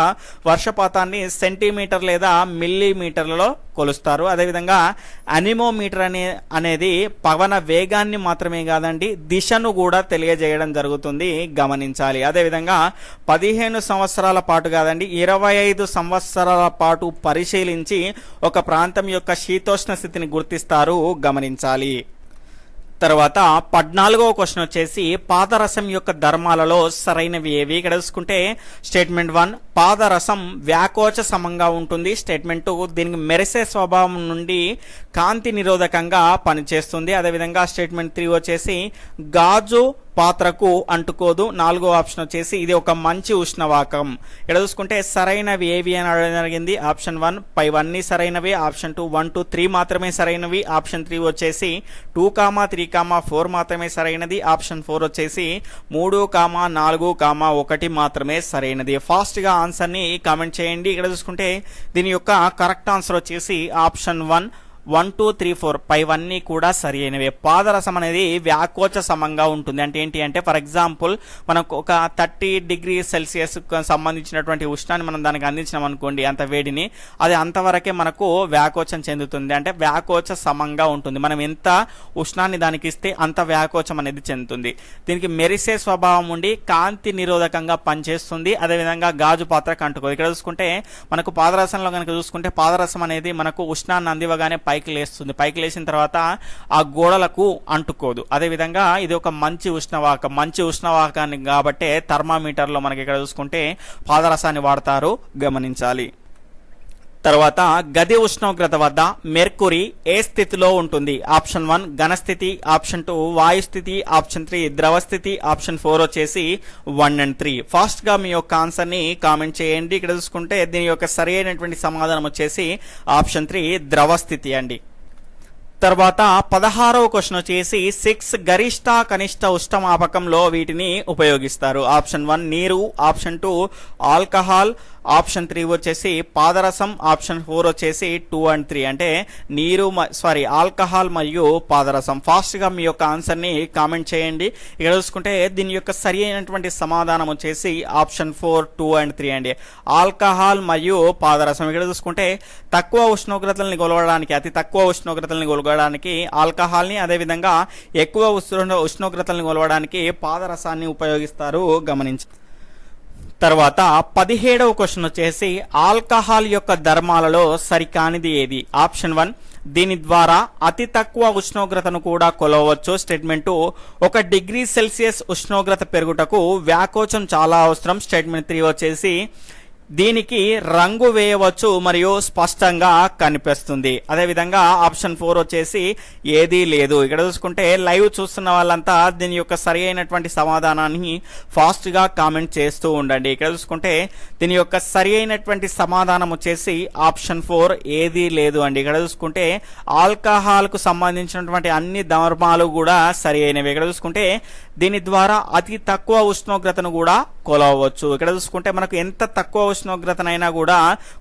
వర్షపాతాన్ని సెంటీమీటర్ లేదా మిల్లీమీటర్లలో కొలుస్తారు. అదేవిధంగా అనిమోమీటర్ అనేది పవన వేగాన్ని మాత్రమే కాదండి, దిశను కూడా తెలియజేయడం జరుగుతుంది, గమనించాలి. అదేవిధంగా 15 సంవత్సరాల పాటు కాదండి 25 సంవత్సరాల పాటు పరిశీలించి ఒక ప్రాంతం యొక్క శీతోష్ణ స్థితిని గుర్తిస్తారు, గమనించాలి. తర్వాత 14వ క్వశ్చన్ వచ్చేసి పాదరసం యొక్క ధర్మాలలో సరైనవి ఏవి? ఇక్కడ చూసుకుంటే స్టేట్మెంట్ 1 పాదరసం వ్యాకోచ సమంగా ఉంటుంది, స్టేట్మెంట్ 2 దీనికి మెరిసే స్వభావం నుండి కాంతి నిరోధకంగా పనిచేస్తుంది, అదేవిధంగా స్టేట్మెంట్ 3 వచ్చేసి గాజు పాత్రకు అంటుకోదు. 4వ ఆప్షన్ వచ్చేసి ఇది ఒక మంచి ఉష్ణవాహకం. ఇక్కడ చూసుకుంటే సరైనవి ఏవి అని అడగడం జరిగింది. ఆప్షన్ 1 పైవన్నీ సరైనవి, ఆప్షన్ 2 1 2 3 మాత్రమే సరైనవి, ఆప్షన్ 3 వచ్చేసి 2, 3, 4 మాత్రమే సరైనది, ఆప్షన్ 4 వచ్చేసి 3, 4, 1 మాత్రమే సరైనది. ఫాస్ట్ గా ఆన్సర్ ని కామెంట్ చేయండి. ఇక్కడ చూసుకుంటే దీని యొక్క కరెక్ట్ ఆన్సర్ వచ్చేసి ఆప్షన్ 1 1 2 3 4 పైవన్నీ కూడా సరి అయినవి. పాదరసం అనేది వ్యాకోచ సమంగా ఉంటుంది. అంటే ఏంటి అంటే ఫర్ ఎగ్జాంపుల్ మనకు ఒక 30 డిగ్రీ సెల్సియస్ సంబంధించినటువంటి ఉష్ణాన్ని మనం దానికి అందించినాం అనుకోండి, అంత వేడిని, అది అంతవరకే మనకు వ్యాకోచం చెందుతుంది. అంటే వ్యాకోచ సమంగా ఉంటుంది. మనం ఎంత ఉష్ణాన్ని దానికి ఇస్తే అంత వ్యాకోచం అనేది చెందుతుంది. దీనికి మెరిసే స్వభావం ఉండి కాంతి నిరోధకంగా పనిచేస్తుంది. అదేవిధంగా గాజు పాత్రకు అంటుకోదు. ఇక్కడ చూసుకుంటే మనకు పాదరసంలో కనుక చూసుకుంటే పాదరసం అనేది మనకు ఉష్ణాన్ని అందివగానే పైకి లేస్తుంది. పైకి లేచిన తర్వాత ఆ గోడలకు అంటుకోదు. అదేవిధంగా ఇది ఒక మంచి ఉష్ణవాహకం. మంచి ఉష్ణవాహకాన్ని కాబట్టి థర్మామీటర్లో మనకి ఇక్కడ చూసుకుంటే పాదరసాన్ని వాడతారు, గమనించాలి. తర్వాత గది ఉష్ణోగ్రత వద్ద మెర్కురీ ఏ స్థితిలో ఉంటుంది? ఆప్షన్ 1 ఘనస్థితి, ఆప్షన్ 2 వాయుస్థితి, ఆప్షన్ 3 ద్రవస్థితి, ఆప్షన్ 4 వచ్చేసి 1 and 3. ఫాస్ట్ గా మీ యొక్క ఆన్సర్ ని కామెంట్ చేయండి. ఇక్కడ చూసుకుంటే దీని యొక్క సరి అయినటువంటి సమాధానం వచ్చేసి ఆప్షన్ 3 ద్రవస్థితి అండి. తర్వాత 16వ క్వశ్చన్ వచ్చేసి 6 గరిష్ట కనిష్ట ఉష్ణమాపకంలో వీటిని ఉపయోగిస్తారు. ఆప్షన్ 1 నీరు, ఆప్షన్ 2 ఆల్కహాల్, ఆప్షన్ 3 వచ్చేసి పాదరసం, ఆప్షన్ 4 వచ్చేసి 2 and 3 అంటే నీరు ఆల్కహాల్ మరియు పాదరసం. ఫాస్ట్ గా మీ యొక్క ఆన్సర్ ని కామెంట్ చేయండి. ఇక్కడ చూసుకుంటే దీని యొక్క సరి అయినటువంటి సమాధానం వచ్చేసి ఆప్షన్ 4 2 and 3 అండి. ఆల్కహాల్ మరియు పాదరసం. ఇక్కడ చూసుకుంటే తక్కువ ఉష్ణోగ్రతల్ని కొలవడానికి, అతి తక్కువ ఉష్ణోగ్రతల్ని కొలవడానికి ఆల్కహాల్ ని, అదేవిధంగా ఎక్కువ ఉష్ణోగ్రతల్ని కొలవడానికి పాదరసాన్ని ఉపయోగిస్తారు, గమనించండి. తర్వాత 17వ క్వశ్చన్ వచ్చేసి ఆల్కహాల్ యొక్క ధర్మాలలో సరికానిది ఏది? ఆప్షన్ 1 దీని ద్వారా అతి తక్కువ ఉష్ణోగ్రతను కూడా కొలవచ్చు. స్టేట్మెంట్ 1 డిగ్రీ సెల్సియస్ ఉష్ణోగ్రత పెరుగుటకు వ్యాకోచం చాలా అవసరం. స్టేట్మెంట్ 3 వచ్చేసి దీనికి రంగు వేయవచ్చు మరియు స్పష్టంగా కనిపిస్తుంది. అదేవిధంగా ఆప్షన్ 4 వచ్చేసి ఏదీ లేదు. ఇక్కడ చూసుకుంటే లైవ్ చూస్తున్న వాళ్ళంతా దీని యొక్క సరి అయినటువంటి సమాధానాన్ని ఫాస్ట్ గా కామెంట్ చేస్తూ ఉండండి. ఇక్కడ చూసుకుంటే దీని యొక్క సరి అయినటువంటి సమాధానం వచ్చేసి ఆప్షన్ 4 ఏదీ లేదు అండి. ఇక్కడ చూసుకుంటే ఆల్కహాల్ కు సంబంధించినటువంటి అన్ని ధర్మాలు కూడా సరి అయినవి. ఇక్కడ చూసుకుంటే దీని ద్వారా అతి తక్కువ ఉష్ణోగ్రతను కూడా కొలవచ్చు. ఇక్కడ చూసుకుంటే మనకు ఎంత తక్కువ ఉష్ణోగ్రతనైనా కూడా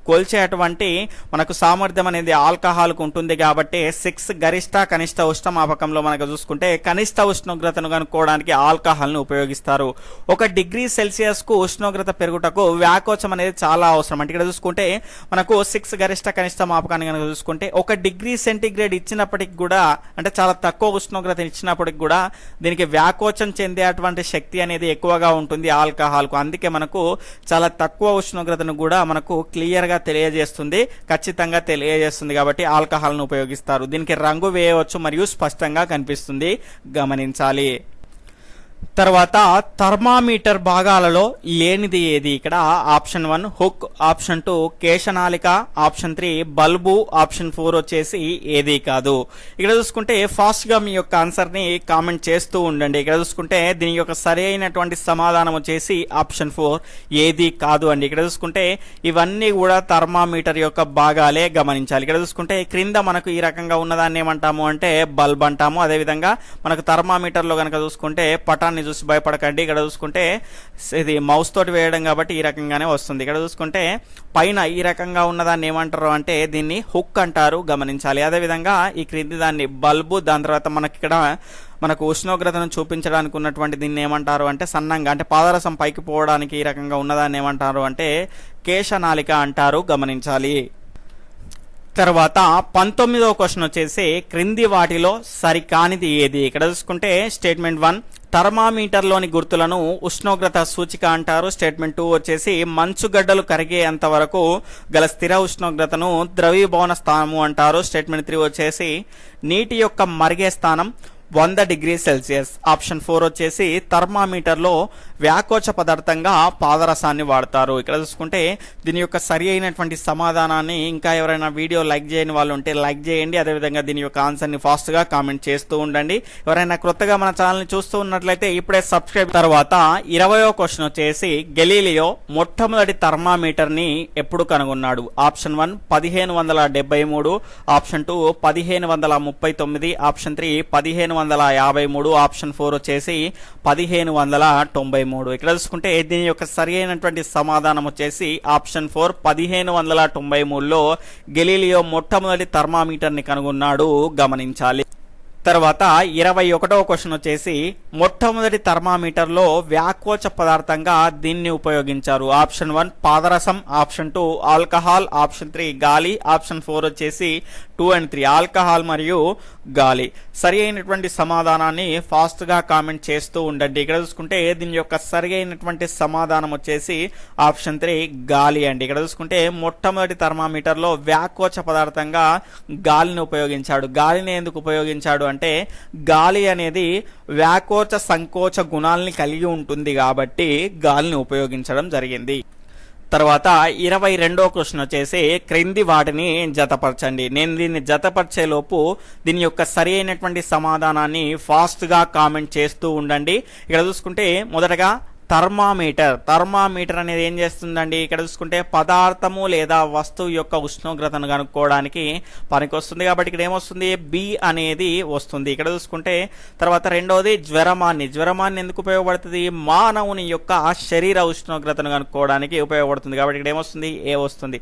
కొల్చేటువంటి మనకు సామర్థ్యం అనేది ఆల్కహాల్ కు ఉంటుంది. కాబట్టి 6 గరిష్ట కనిష్ట ఉష్ణమాపకంలో మనకు చూసుకుంటే కనిష్ట ఉష్ణోగ్రతను కనుక్కోవడానికి ఆల్కహాల్ ను ఉపయోగిస్తారు. 1 డిగ్రీ సెల్సియస్ కు ఉష్ణోగ్రత పెరుగుటకు వ్యాకోచం అనేది చాలా అవసరం. అంటే ఇక్కడ చూసుకుంటే మనకు 6 గరిష్ట కనిష్ట మాపకాన్ని కనుక చూసుకుంటే 1 డిగ్రీ సెంటీగ్రేడ్ ఇచ్చినప్పటికి కూడా, అంటే చాలా తక్కువ ఉష్ణోగ్రత ఇచ్చినప్పటికి కూడా దీనికి వ్యాకోచం చెందేటువంటి శక్తి అనేది ఎక్కువగా ఉంటుంది ఆల్కహాల్ కు. అందుకే మనకు చాలా తక్కువ ఉష్ణోగ్రతను కూడా మనకు క్లియర్ గా తెలియజేస్తుంది, ఖచ్చితంగా తెలియజేస్తుంది. కాబట్టి ఆల్కహాల్ ను ఉపయోగిస్తారు. దీనికి రంగు వేయవచ్చు మరియు స్పష్టంగా కనిపిస్తుంది, గమనించాలి. తర్వాత థర్మామీటర్ భాగాలలో లేనిది ఏది? ఇక్కడ ఆప్షన్ 1 హుక్, ఆప్షన్ 2 కేశనాళిక, ఆప్షన్ 3 బల్బు, ఆప్షన్ 4 వచ్చేసి ఏది కాదు. ఇక్కడ చూసుకుంటే ఫాస్ట్ గా మీ యొక్క ఆన్సర్ ని కామెంట్ చేస్తూ ఉండండి. ఇక్కడ చూసుకుంటే దీని యొక్క సరి అయినటువంటి సమాధానం వచ్చేసి ఆప్షన్ 4 ఏది కాదు అండి. ఇక్కడ చూసుకుంటే ఇవన్నీ కూడా థర్మామీటర్ యొక్క భాగాలే, గమనించాలి. ఇక్కడ చూసుకుంటే క్రింద మనకు ఈ రకంగా ఉన్నదాన్ని ఏమంటాము అంటే బల్బ్ అంటాము. అదేవిధంగా మనకు థర్మామీటర్ లో కనుక చూసుకుంటే పటాన్ని చూసి భయపడకండి. ఇక్కడ చూసుకుంటే ఇది మౌస్ తోటి వేయడం కాబట్టి ఈ రకంగానే వస్తుంది. ఇక్కడ చూసుకుంటే పైన ఈ రకంగా ఉన్నదాన్ని ఏమంటారు అంటే దీన్ని హుక్ అంటారు, గమనించాలి. అదేవిధంగా ఈ క్రింది దాన్ని బల్బు, దాని తర్వాత మనకు ఉష్ణోగ్రతను చూపించడానికి ఉన్నటువంటి దీన్ని ఏమంటారు అంటే సన్నంగా, అంటే పాదరసం పైకి పోవడానికి ఈ రకంగా ఉన్నదాన్ని ఏమంటారు అంటే కేశనాళిక అంటారు, గమనించాలి. తర్వాత 19వ క్వశ్చన్ వచ్చేసి క్రింది వాటిలో సరికానిది ఏది? ఇక్కడ చూసుకుంటే స్టేట్మెంట్ 1 థర్మామీటర్లోని గుర్తులను ఉష్ణోగ్రత సూచిక అంటారు. స్టేట్మెంట్ 2 వచ్చేసి మంచుగడ్డలు కరిగేంత వరకు గల స్థిర ఉష్ణోగ్రతను ద్రవీభవన స్థానము అంటారు. స్టేట్మెంట్ 3 వచ్చేసి నీటి యొక్క మరిగే స్థానం 100 డిగ్రీ సెల్సియస్. ఆప్షన్ 4 వచ్చేసి థర్మామీటర్లో వ్యాకోచ పదార్థంగా పాదరసాన్ని వాడతారు. ఇక్కడ చూసుకుంటే దీని యొక్క సరి అయినటువంటి సమాధానాన్ని ఇంకా ఎవరైనా వీడియో లైక్ చేయని వాళ్ళు ఉంటే లైక్ చేయండి. అదేవిధంగా దీని యొక్క ఆన్సర్ని ఫాస్ట్గా కామెంట్ చేస్తూ ఉండండి. ఎవరైనా కొత్తగా మన ఛానల్ని చూస్తూ ఉన్నట్లయితే ఇప్పుడే సబ్స్క్రైబ్. తర్వాత 20వ క్వశ్చన్ వచ్చేసి గెలీలియో మొట్టమొదటి థర్మామీటర్ని ఎప్పుడు కనుగొన్నాడు? ఆప్షన్ 1 1573, ఆప్షన్ 2 1539, ఆప్షన్ 3 1553, ఆప్షన్ 4 వచ్చేసి 1593. ఇక్కడ చూసుకుంటే దీని యొక్క సరి అయినటువంటి సమాధానం వచ్చేసి ఆప్షన్ 4 1593లో గెలీలియో మొట్టమొదటి థర్మామీటర్ని కనుగొన్నాడు, గమనించాలి. తర్వాత 21వ క్వశ్చన్ వచ్చేసి మొట్టమొదటి థర్మామీటర్లో వ్యాకోచ పదార్థంగా దీన్ని ఉపయోగించారు. ఆప్షన్ 1 పాదరసం, ఆప్షన్ 2 ఆల్కహాల్, ఆప్షన్ 3 గాలి, ఆప్షన్ 4 వచ్చేసి 2 and 3 ఆల్కహాల్ మరియు గాలి. సరి అయినటువంటి సమాధానాన్ని ఫాస్ట్గా కామెంట్ చేస్తూ ఉండండి. ఇక్కడ చూసుకుంటే దీని యొక్క సరి అయినటువంటి సమాధానం వచ్చేసి ఆప్షన్ 3 గాలి అండి. ఇక్కడ చూసుకుంటే మొట్టమొదటి థర్మామీటర్లో వ్యాకోచ పదార్థంగా గాలిని ఉపయోగించాడు. గాలిని ఎందుకు ఉపయోగించాడు అంటే గాలి అనేది వ్యాకోచ సంకోచ గుణాలని కలిగి ఉంటుంది కాబట్టి గాలిని ఉపయోగించడం జరిగింది. తర్వాత 22వ క్వశ్చన్ వచ్చేసి క్రింది వాటిని జతపరచండి. నేను దీన్ని జతపరిచే లోపు దీని యొక్క సరి అయినటువంటి సమాధానాన్ని ఫాస్ట్గా కామెంట్ చేస్తూ ఉండండి. ఇక్కడ చూసుకుంటే మొదటగా థర్మామీటర్ అనేది ఏం చేస్తుందండి? ఇక్కడ చూసుకుంటే పదార్థము లేదా వస్తువు యొక్క ఉష్ణోగ్రతను కనుక్కోవడానికి పనికొస్తుంది కాబట్టి ఇక్కడ ఏమొస్తుంది? బి అనేది వస్తుంది. ఇక్కడ చూసుకుంటే తర్వాత రెండవది జ్వరమాన్ని ఎందుకు ఉపయోగపడుతుంది? మానవుని యొక్క శరీర ఉష్ణోగ్రతను కనుక్కోవడానికి ఉపయోగపడుతుంది కాబట్టి ఇక్కడ ఏమొస్తుంది? ఏ వస్తుంది.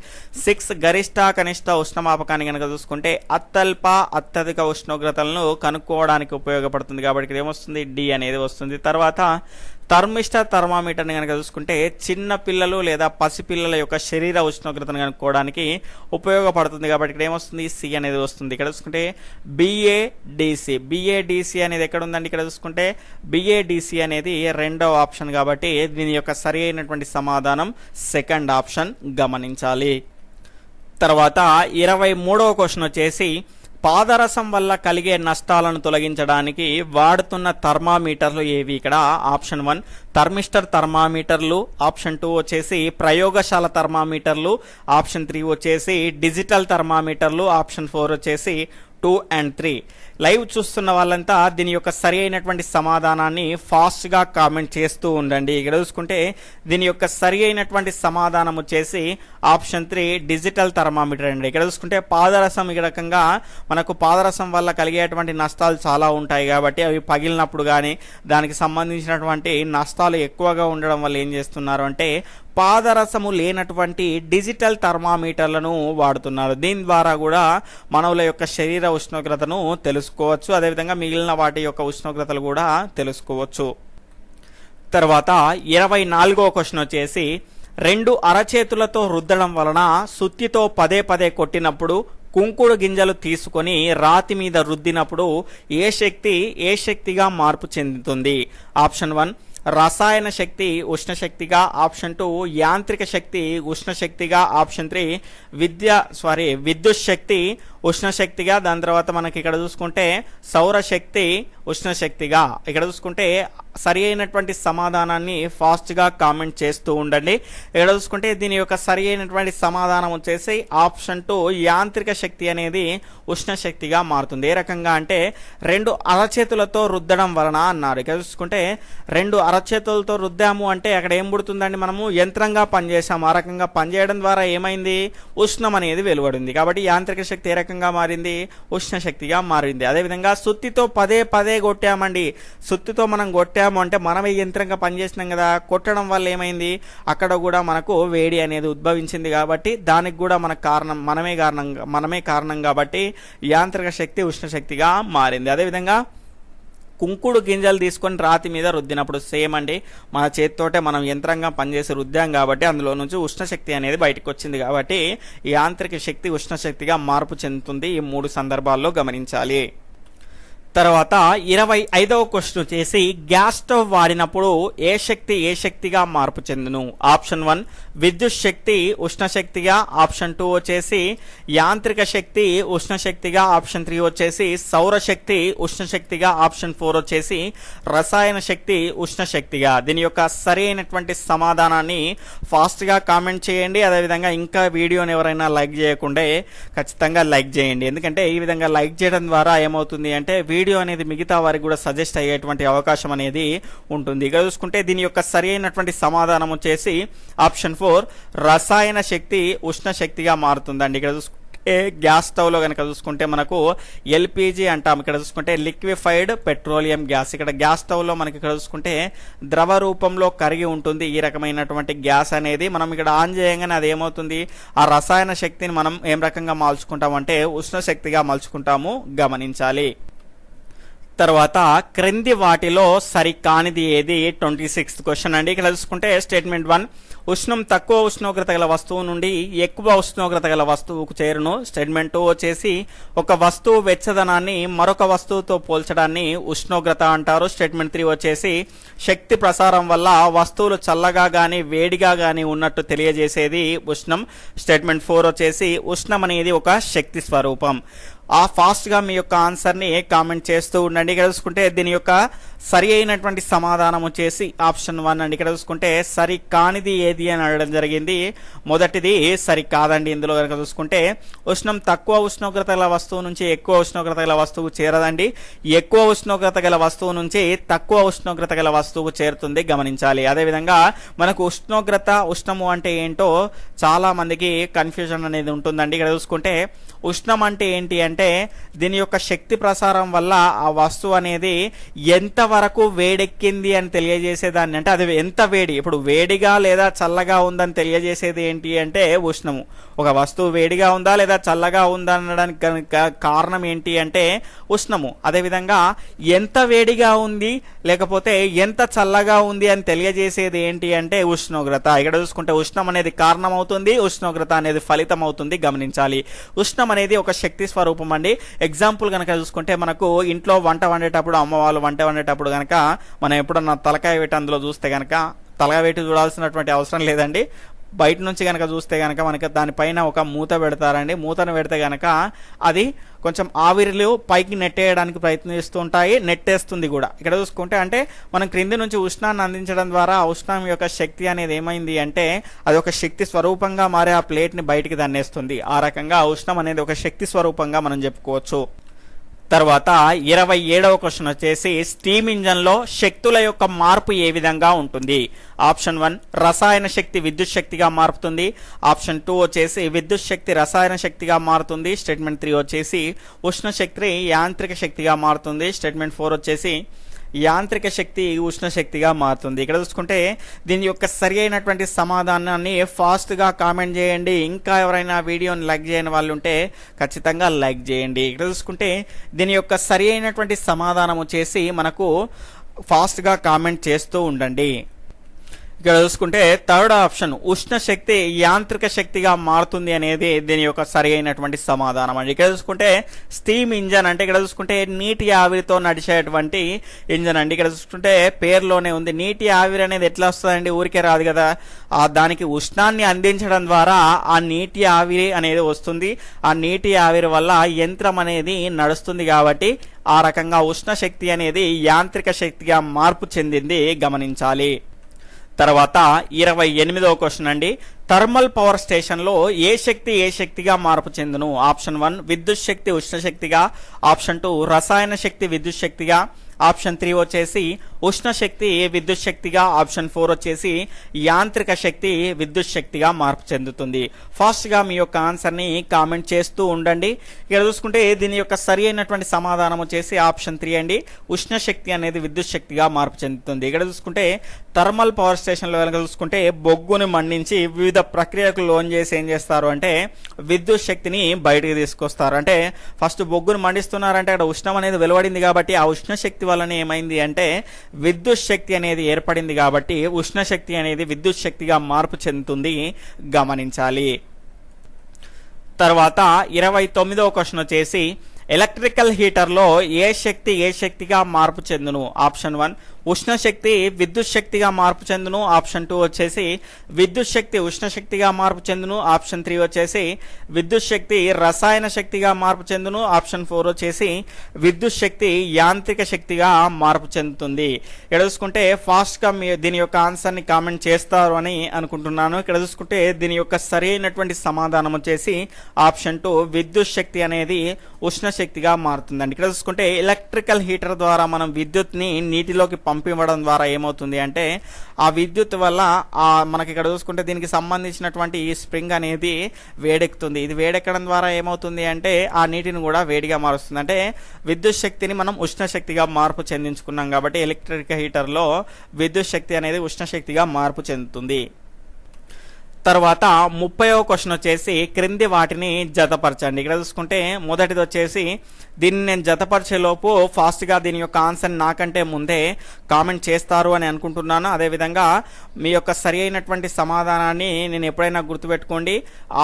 6 గరిష్ట కనిష్ట ఉష్ణమాపకాన్ని కనుక చూసుకుంటే అత్యల్ప అత్యధిక ఉష్ణోగ్రతలను కనుక్కోవడానికి ఉపయోగపడుతుంది కాబట్టి ఇక్కడ ఏమొస్తుంది? డి అనేది వస్తుంది. తర్వాత థర్మామీటర్ని కనుక చూసుకుంటే చిన్న పిల్లలు లేదా పసిపిల్లల యొక్క శరీర ఉష్ణోగ్రతను కనుక్కోవడానికి ఉపయోగపడుతుంది కాబట్టి ఇక్కడ ఏమొస్తుంది? సి అనేది వస్తుంది. ఇక్కడ చూసుకుంటే బిఏడిసి అనేది ఎక్కడ ఉందండి? ఇక్కడ చూసుకుంటే బిఏడిసి అనేది 2వ ఆప్షన్ కాబట్టి దీని యొక్క సరి అయినటువంటి సమాధానం సెకండ్ ఆప్షన్, గమనించాలి. తర్వాత 23వ క్వశ్చన్ వచ్చేసి పాదరసం వల్ల కలిగే నష్టాలను తొలగించడానికి వాడుతున్న థర్మామీటర్లు ఏవి? ఇక్కడ ఆప్షన్ 1 థర్మిస్టర్ థర్మామీటర్లు, ఆప్షన్ 2 వచ్చేసి ప్రయోగశాల థర్మామీటర్లు, ఆప్షన్ 3 వచ్చేసి డిజిటల్ థర్మామీటర్లు, ఆప్షన్ 4 వచ్చేసి 2 and 3. లైవ్ చూస్తున్న వాళ్ళంతా దీని యొక్క సరి అయినటువంటి సమాధానాన్ని ఫాస్ట్గా కామెంట్ చేస్తూ ఉండండి. ఇక్కడ చూసుకుంటే దీని యొక్క సరి అయినటువంటి సమాధానం వచ్చేసి ఆప్షన్ 3 డిజిటల్ థర్మామీటర్ అండి. ఇక్కడ చూసుకుంటే పాదరసం ఈ రకంగా మనకు పాదరసం వల్ల కలిగేటువంటి నష్టాలు చాలా ఉంటాయి కాబట్టి అవి పగిలినప్పుడు కానీ దానికి సంబంధించినటువంటి నష్టాలు ఎక్కువగా ఉండడం వల్ల ఏం చేస్తున్నారు అంటే పాదరసము లేనటువంటి డిజిటల్ థర్మామీటర్లను వాడుతున్నారు. దీని ద్వారా కూడా మానవుల యొక్క శరీర ఉష్ణోగ్రతను తెలుసుకోవచ్చు. అదేవిధంగా మిగిలిన వాటి యొక్క ఉష్ణోగ్రతలు కూడా తెలుసుకోవచ్చు. తర్వాత 24వ క్వశ్చన్ వచ్చేసి 2 అరచేతులతో రుద్దడం వలన సుత్తితో పదే పదే కొట్టినప్పుడు కుంకుడు గింజలు తీసుకొని రాతి మీద రుద్దినప్పుడు ఏ శక్తిగా మార్పు చెందుతుంది? ఆప్షన్ 1 రసాయన శక్తి ఉష్ణశక్తిగా, ఆప్షన్ 2 యాంత్రిక శక్తి ఉష్ణశక్తిగా, ఆప్షన్ 3 విద్యుత్ శక్తి ఉష్ణశక్తిగా, దాని తర్వాత మనకి ఇక్కడ చూసుకుంటే సౌరశక్తి ఉష్ణశక్తిగా. ఇక్కడ చూసుకుంటే సరి అయినటువంటి సమాధానాన్ని ఫాస్ట్గా కామెంట్ చేస్తూ ఉండండి. ఇక్కడ చూసుకుంటే దీని యొక్క సరి అయినటువంటి సమాధానం వచ్చేసి ఆప్షన్ 2 యాంత్రిక శక్తి అనేది ఉష్ణశక్తిగా మారుతుంది. ఏ రకంగా అంటే 2 అరచేతులతో రుద్దడం వలన అన్నారు. ఇక్కడ చూసుకుంటే 2 అరచేతులతో రుద్దాము అంటే అక్కడ ఏం పుడుతుందండి? మనము యంత్రంగా పనిచేసాము. ఆ రకంగా పనిచేయడం ద్వారా ఏమైంది? ఉష్ణం అనేది వెలువడింది కాబట్టి యాంత్రిక శక్తి ఏ రకంగా మారింది? ఉష్ణశక్తిగా మారింది. అదేవిధంగా సుత్తితో పదే పదే కొట్టామండి. సుత్తితో మనం కొట్టాము అంటే మనమే యంత్రంగా పనిచేసినాం కదా, కొట్టడం వల్ల ఏమైంది? అక్కడ కూడా మనకు వేడి అనేది ఉద్భవించింది కాబట్టి దానికి కూడా మనమే కారణం కాబట్టి యాంత్రిక శక్తి ఉష్ణశక్తిగా మారింది. అదేవిధంగా కుంకుడు గింజలు తీసుకొని రాతి మీద రుద్దినప్పుడు సేమ్ అండి, మన చేతితోటే మనం యంత్రంగా పనిచేసి రుద్దాం కాబట్టి అందులో నుంచి ఉష్ణశక్తి అనేది బయటకు వచ్చింది కాబట్టి యాంత్రిక శక్తి ఉష్ణశక్తిగా మార్పు చెందుతుంది. ఈ 3 సందర్భాల్లో గమనించాలి. తర్వాత 25వ క్వశ్చన్ వచ్చేసి గ్యాస్ స్టవ్ వాడినప్పుడు ఏ శక్తిగా మార్పు చెందును. ఆప్షన్ 1 విద్యుత్ శక్తి ఉష్ణశక్తిగా, ఆప్షన్ 2 వచ్చేసి యాంత్రిక శక్తి ఉష్ణశక్తిగా, ఆప్షన్ 3 వచ్చేసి సౌరశక్తి ఉష్ణశక్తిగా, ఆప్షన్ 4 వచ్చేసి రసాయన శక్తి ఉష్ణశక్తిగా. దీని యొక్క సరి అయినటువంటి సమాధానాన్ని ఫాస్ట్గా కామెంట్ చేయండి. అదేవిధంగా ఇంకా వీడియోని ఎవరైనా లైక్ చేయకుంటే ఖచ్చితంగా లైక్ చేయండి. ఎందుకంటే ఈ విధంగా లైక్ చేయడం ద్వారా ఏమవుతుంది అంటే వీడియో అనేది మిగతా వారికి కూడా సజెస్ట్ అయ్యేటువంటి అవకాశం అనేది ఉంటుంది. ఇక చూసుకుంటే దీని యొక్క సరి అయినటువంటి సమాధానం వచ్చేసి ఆప్షన్ 4 రసాయన శక్తి ఉష్ణ శక్తిగా మారుతుందండి. ఇక్కడ చూసుకుంటే గ్యాస్ స్టవ్లో కనుక చూసుకుంటే మనకు ఎల్పిజి అంటాం. ఇక్కడ చూసుకుంటే లిక్విఫైడ్ పెట్రోలియం గ్యాస్. ఇక్కడ గ్యాస్ స్టవ్లో మనకి ఇక్కడ చూసుకుంటే ద్రవ రూపంలో కరిగి ఉంటుంది ఈ రకమైనటువంటి గ్యాస్ అనేది. మనం ఇక్కడ ఆన్ చేయగానే అది ఏమవుతుంది, ఆ రసాయన శక్తిని మనం ఏం రకంగా మార్చుకుంటామంటే ఉష్ణ శక్తిగా మలుచుకుంటాము, గమనించాలి. తర్వాత క్రింది వాటిలో సరికానిది ఏది 26th క్వశ్చన్ అండి. ఇక్కడ చూసుకుంటే స్టేట్మెంట్ 1 ఉష్ణం తక్కువ ఉష్ణోగ్రత గల వస్తువు నుండి ఎక్కువ ఉష్ణోగ్రత గల వస్తువుకు చేరును. స్టేట్మెంట్ 2 వచ్చేసి ఒక వస్తువు వెచ్చదనాన్ని మరొక వస్తువుతో పోల్చడాన్ని ఉష్ణోగ్రత అంటారు. స్టేట్మెంట్ 3 వచ్చేసి శక్తి ప్రసారం వల్ల వస్తువులు చల్లగా కానీ వేడిగా కానీ ఉన్నట్టు తెలియజేసేది ఉష్ణం. స్టేట్మెంట్ 4 వచ్చేసి ఉష్ణం అనేది ఒక శక్తి స్వరూపం. ఫాస్ట్గా మీ యొక్క ఆన్సర్ని కామెంట్ చేస్తూ ఉండండి. ఇక్కడ చూసుకుంటే దీని యొక్క సరి అయినటువంటి సమాధానం వచ్చేసి ఆప్షన్ 1 అండి. ఇక్కడ చూసుకుంటే సరి కానిది ఏది అని అడగడం జరిగింది. మొదటిది సరి కాదండి. ఇందులో కనుక చూసుకుంటే ఉష్ణం తక్కువ ఉష్ణోగ్రత గల వస్తువు నుంచి ఎక్కువ ఉష్ణోగ్రత గల వస్తువు చేరదండి. ఎక్కువ ఉష్ణోగ్రత గల వస్తువు నుంచి తక్కువ ఉష్ణోగ్రత గల వస్తువు చేరుతుంది, గమనించాలి. అదేవిధంగా మనకు ఉష్ణము అంటే ఏంటో చాలా మందికి కన్ఫ్యూజన్ అనేది ఉంటుందండి. ఇక్కడ చూసుకుంటే ఉష్ణం అంటే ఏంటి అంటే దీని యొక్క శక్తి ప్రసారం వల్ల ఆ వస్తువు అనేది ఎంతవరకు వేడెక్కింది అని తెలియజేసేదాన్ని, అంటే అది ఎంత వేడి, ఇప్పుడు వేడిగా లేదా చల్లగా ఉందని తెలియజేసేది ఏంటి అంటే ఉష్ణము. ఒక వస్తువు వేడిగా ఉందా లేదా చల్లగా ఉందా అనడానికి కారణం ఏంటి అంటే ఉష్ణము. అదేవిధంగా ఎంత వేడిగా ఉంది లేకపోతే ఎంత చల్లగా ఉంది అని తెలియజేసేది ఏంటి అంటే ఉష్ణోగ్రత. ఇక్కడ చూసుకుంటే ఉష్ణం అనేది కారణం అవుతుంది, ఉష్ణోగ్రత అనేది ఫలితం అవుతుంది, గమనించాలి. ఉష్ణం అనేది ఒక శక్తి స్వరూపం అండి. ఎగ్జాంపుల్ కనుక చూసుకుంటే మనకు ఇంట్లో వంట వండేటప్పుడు అమ్మ వాళ్ళు వంట వండేటప్పుడు కనుక మనం ఎప్పుడన్నా తలకాయ పెట్టి అందులో చూస్తే కనుక తలకాయ పెట్టి చూడాల్సినటువంటి అవసరం లేదండి. బయట నుంచి కనుక చూస్తే కనుక మనకి దానిపైన ఒక మూత పెడతారండి. మూతను పెడితే కనుక అది కొంచెం ఆవిరిలు పైకి నెట్టేయడానికి ప్రయత్నిస్తూ ఉంటాయి, నెట్టేస్తుంది కూడా. ఇక్కడ చూసుకుంటే అంటే మనం క్రింది నుంచి ఉష్ణాన్ని అందించడం ద్వారా ఆ ఉష్ణం యొక్క శక్తి అనేది ఏమైంది అంటే అది ఒక శక్తి స్వరూపంగా మారి ఆ ప్లేట్ని బయటికి దన్నేస్తుంది. ఆ రకంగా ఉష్ణం అనేది ఒక శక్తి స్వరూపంగా మనం చెప్పుకోవచ్చు. తర్వాత 27వ క్వశ్చన్ వచ్చేసి స్టీమ్ ఇంజన్లో శక్తుల యొక్క మార్పు ఏ విధంగా ఉంటుంది. ఆప్షన్ 1 రసాయన శక్తి విద్యుత్ శక్తిగా మారుతుంది. ఆప్షన్ 2 వచ్చేసి విద్యుత్ శక్తి రసాయన శక్తిగా మారుతుంది. స్టేట్మెంట్ 3 వచ్చేసి ఉష్ణ శక్తి యాంత్రిక శక్తిగా మారుతుంది. స్టేట్మెంట్ 4 వచ్చేసి యాంత్రిక శక్తి ఉష్ణ శక్తిగా మారుతుంది. ఇక్కడ చూసుకుంటే దీని యొక్క సరి అయినటువంటి సమాధానాన్ని ఫాస్ట్గా కామెంట్ చేయండి. ఇంకా ఎవరైనా వీడియోని లైక్ చేయని వాళ్ళు ఉంటే ఖచ్చితంగా లైక్ చేయండి. ఇక్కడ చూసుకుంటే దీని యొక్క సరి అయినటువంటి సమాధానం వచ్చేసి మనకు ఫాస్ట్గా కామెంట్ చేస్తూ ఉండండి. ఇక్కడ చూసుకుంటే థర్డ్ ఆప్షన్ ఉష్ణ శక్తి యాంత్రిక శక్తిగా మారుతుంది అనేది దీని యొక్క సరి అయినటువంటి సమాధానం అండి. ఇక్కడ చూసుకుంటే స్టీమ్ ఇంజన్ అంటే ఇక్కడ చూసుకుంటే నీటి ఆవిరితో నడిచేటువంటి ఇంజన్ అండి. ఇక్కడ చూసుకుంటే పేరులోనే ఉంది. నీటి ఆవిరి అనేది ఎట్లా వస్తుందండి, ఊరికే రాదు కదా. దానికి ఉష్ణాన్ని అందించడం ద్వారా ఆ నీటి ఆవిరి అనేది వస్తుంది. ఆ నీటి ఆవిరి వల్ల యంత్రం అనేది నడుస్తుంది కాబట్టి ఆ రకంగా ఉష్ణ శక్తి అనేది యాంత్రిక శక్తిగా మార్పు చెందింది, గమనించాలి. తర్వాత 28వ క్వశ్చన్ అండి. థర్మల్ పవర్ స్టేషన్లో ఏ శక్తిగా మార్పు చెందును. ఆప్షన్ 1 విద్యుత్ శక్తి ఉష్ణ శక్తిగా, ఆప్షన్ 2 రసాయన శక్తి విద్యుత్ శక్తిగా, ఆప్షన్ 3 వచ్చేసి ఉష్ణ శక్తి విద్యుత్ శక్తిగా, ఆప్షన్ 4 వచ్చేసి యాంత్రిక శక్తి విద్యుత్ శక్తిగా మార్పు చెందుతుంది. ఫాస్ట్గా మీ యొక్క ఆన్సర్ని కామెంట్ చేస్తూ ఉండండి. ఇక్కడ చూసుకుంటే దీని యొక్క సరి అయినటువంటి సమాధానం వచ్చేసి ఆప్షన్ 3 అండి. ఉష్ణ శక్తి అనేది విద్యుత్ శక్తిగా మార్పు చెందుతుంది. ఇక్కడ చూసుకుంటే థర్మల్ పవర్ స్టేషన్లో కనుక చూసుకుంటే బొగ్గుని మండించి వివిధ ప్రక్రియకు లోన్ చేసి ఏం చేస్తారు అంటే విద్యుత్ శక్తిని బయటకు తీసుకొస్తారు. అంటే ఫస్ట్ బొగ్గును మండిస్తున్నారంటే అక్కడ ఉష్ణం అనేది వెలువడింది కాబట్టి ఆ ఉష్ణ శక్తి వలన ఏమైంది అంటే విద్యుత్ శక్తి అనేది ఏర్పడింది కాబట్టి ఉష్ణ శక్తి అనేది విద్యుత్ శక్తిగా మార్పు చెందుతుంది, గమనించాలి. తర్వాత 29వ క్వశ్చన్ వచ్చేసి ఎలక్ట్రికల్ హీటర్లో ఏ శక్తిగా మార్పు చెందును? ఆప్షన్ 1 ఉష్ణ శక్తి విద్యుత్ శక్తిగా మార్పు చెందును. ఆప్షన్ 2 వచ్చేసి విద్యుత్ శక్తి ఉష్ణ శక్తిగా మార్పు చెందును. ఆప్షన్ 3 వచ్చేసి విద్యుత్ శక్తి రసాయన శక్తిగా మార్పు చెందును. ఆప్షన్ 4 వచ్చేసి విద్యుత్ శక్తి యాంత్రిక శక్తిగా మార్పు చెందుతుంది. ఇక్కడ చూసుకుంటే ఫాస్ట్గా దీని యొక్క ఆన్సర్ని కామెంట్ చేస్తారు అని అనుకుంటున్నాను. ఇక్కడ చూసుకుంటే దీని యొక్క సరైనటువంటి సమాధానం వచ్చేసి ఆప్షన్ 2 విద్యుత్ శక్తి అనేది ఉష్ణ శక్తిగా మారుతుందండి. ఇక్కడ చూసుకుంటే ఎలక్ట్రికల్ హీటర్ ద్వారా మనం విద్యుత్ని నీటిలోకి పంపివ్వడం ద్వారా ఏమవుతుంది అంటే ఆ విద్యుత్ వల్ల మనకి ఇక్కడ చూసుకుంటే దీనికి సంబంధించినటువంటి ఈ స్ప్రింగ్ అనేది వేడెక్కుతుంది. ఇది వేడెక్కడం ద్వారా ఏమవుతుంది అంటే ఆ నీటిని కూడా వేడిగా మారుస్తుంది. అంటే విద్యుత్ శక్తిని మనం ఉష్ణ శక్తిగా మార్పు చెందించుకున్నాం కాబట్టి ఎలక్ట్రిక్ హీటర్లో విద్యుత్ శక్తి అనేది ఉష్ణ శక్తిగా మార్పు చెందుతుంది. తర్వాత 30వ క్వశ్చన్ వచ్చేసి క్రింది వాటిని జతపరచండి. ఇక్కడ చూసుకుంటే మొదటిది వచ్చేసి దీన్ని నేను జతపరిచేలోపు ఫాస్ట్గా దీని యొక్క ఆన్సర్ నాకంటే ముందే కామెంట్ చేస్తారు అని అనుకుంటున్నాను. అదేవిధంగా మీ యొక్క సరి అయినటువంటి సమాధానాన్ని నేను ఎప్పుడైనా గుర్తుపెట్టుకోండి.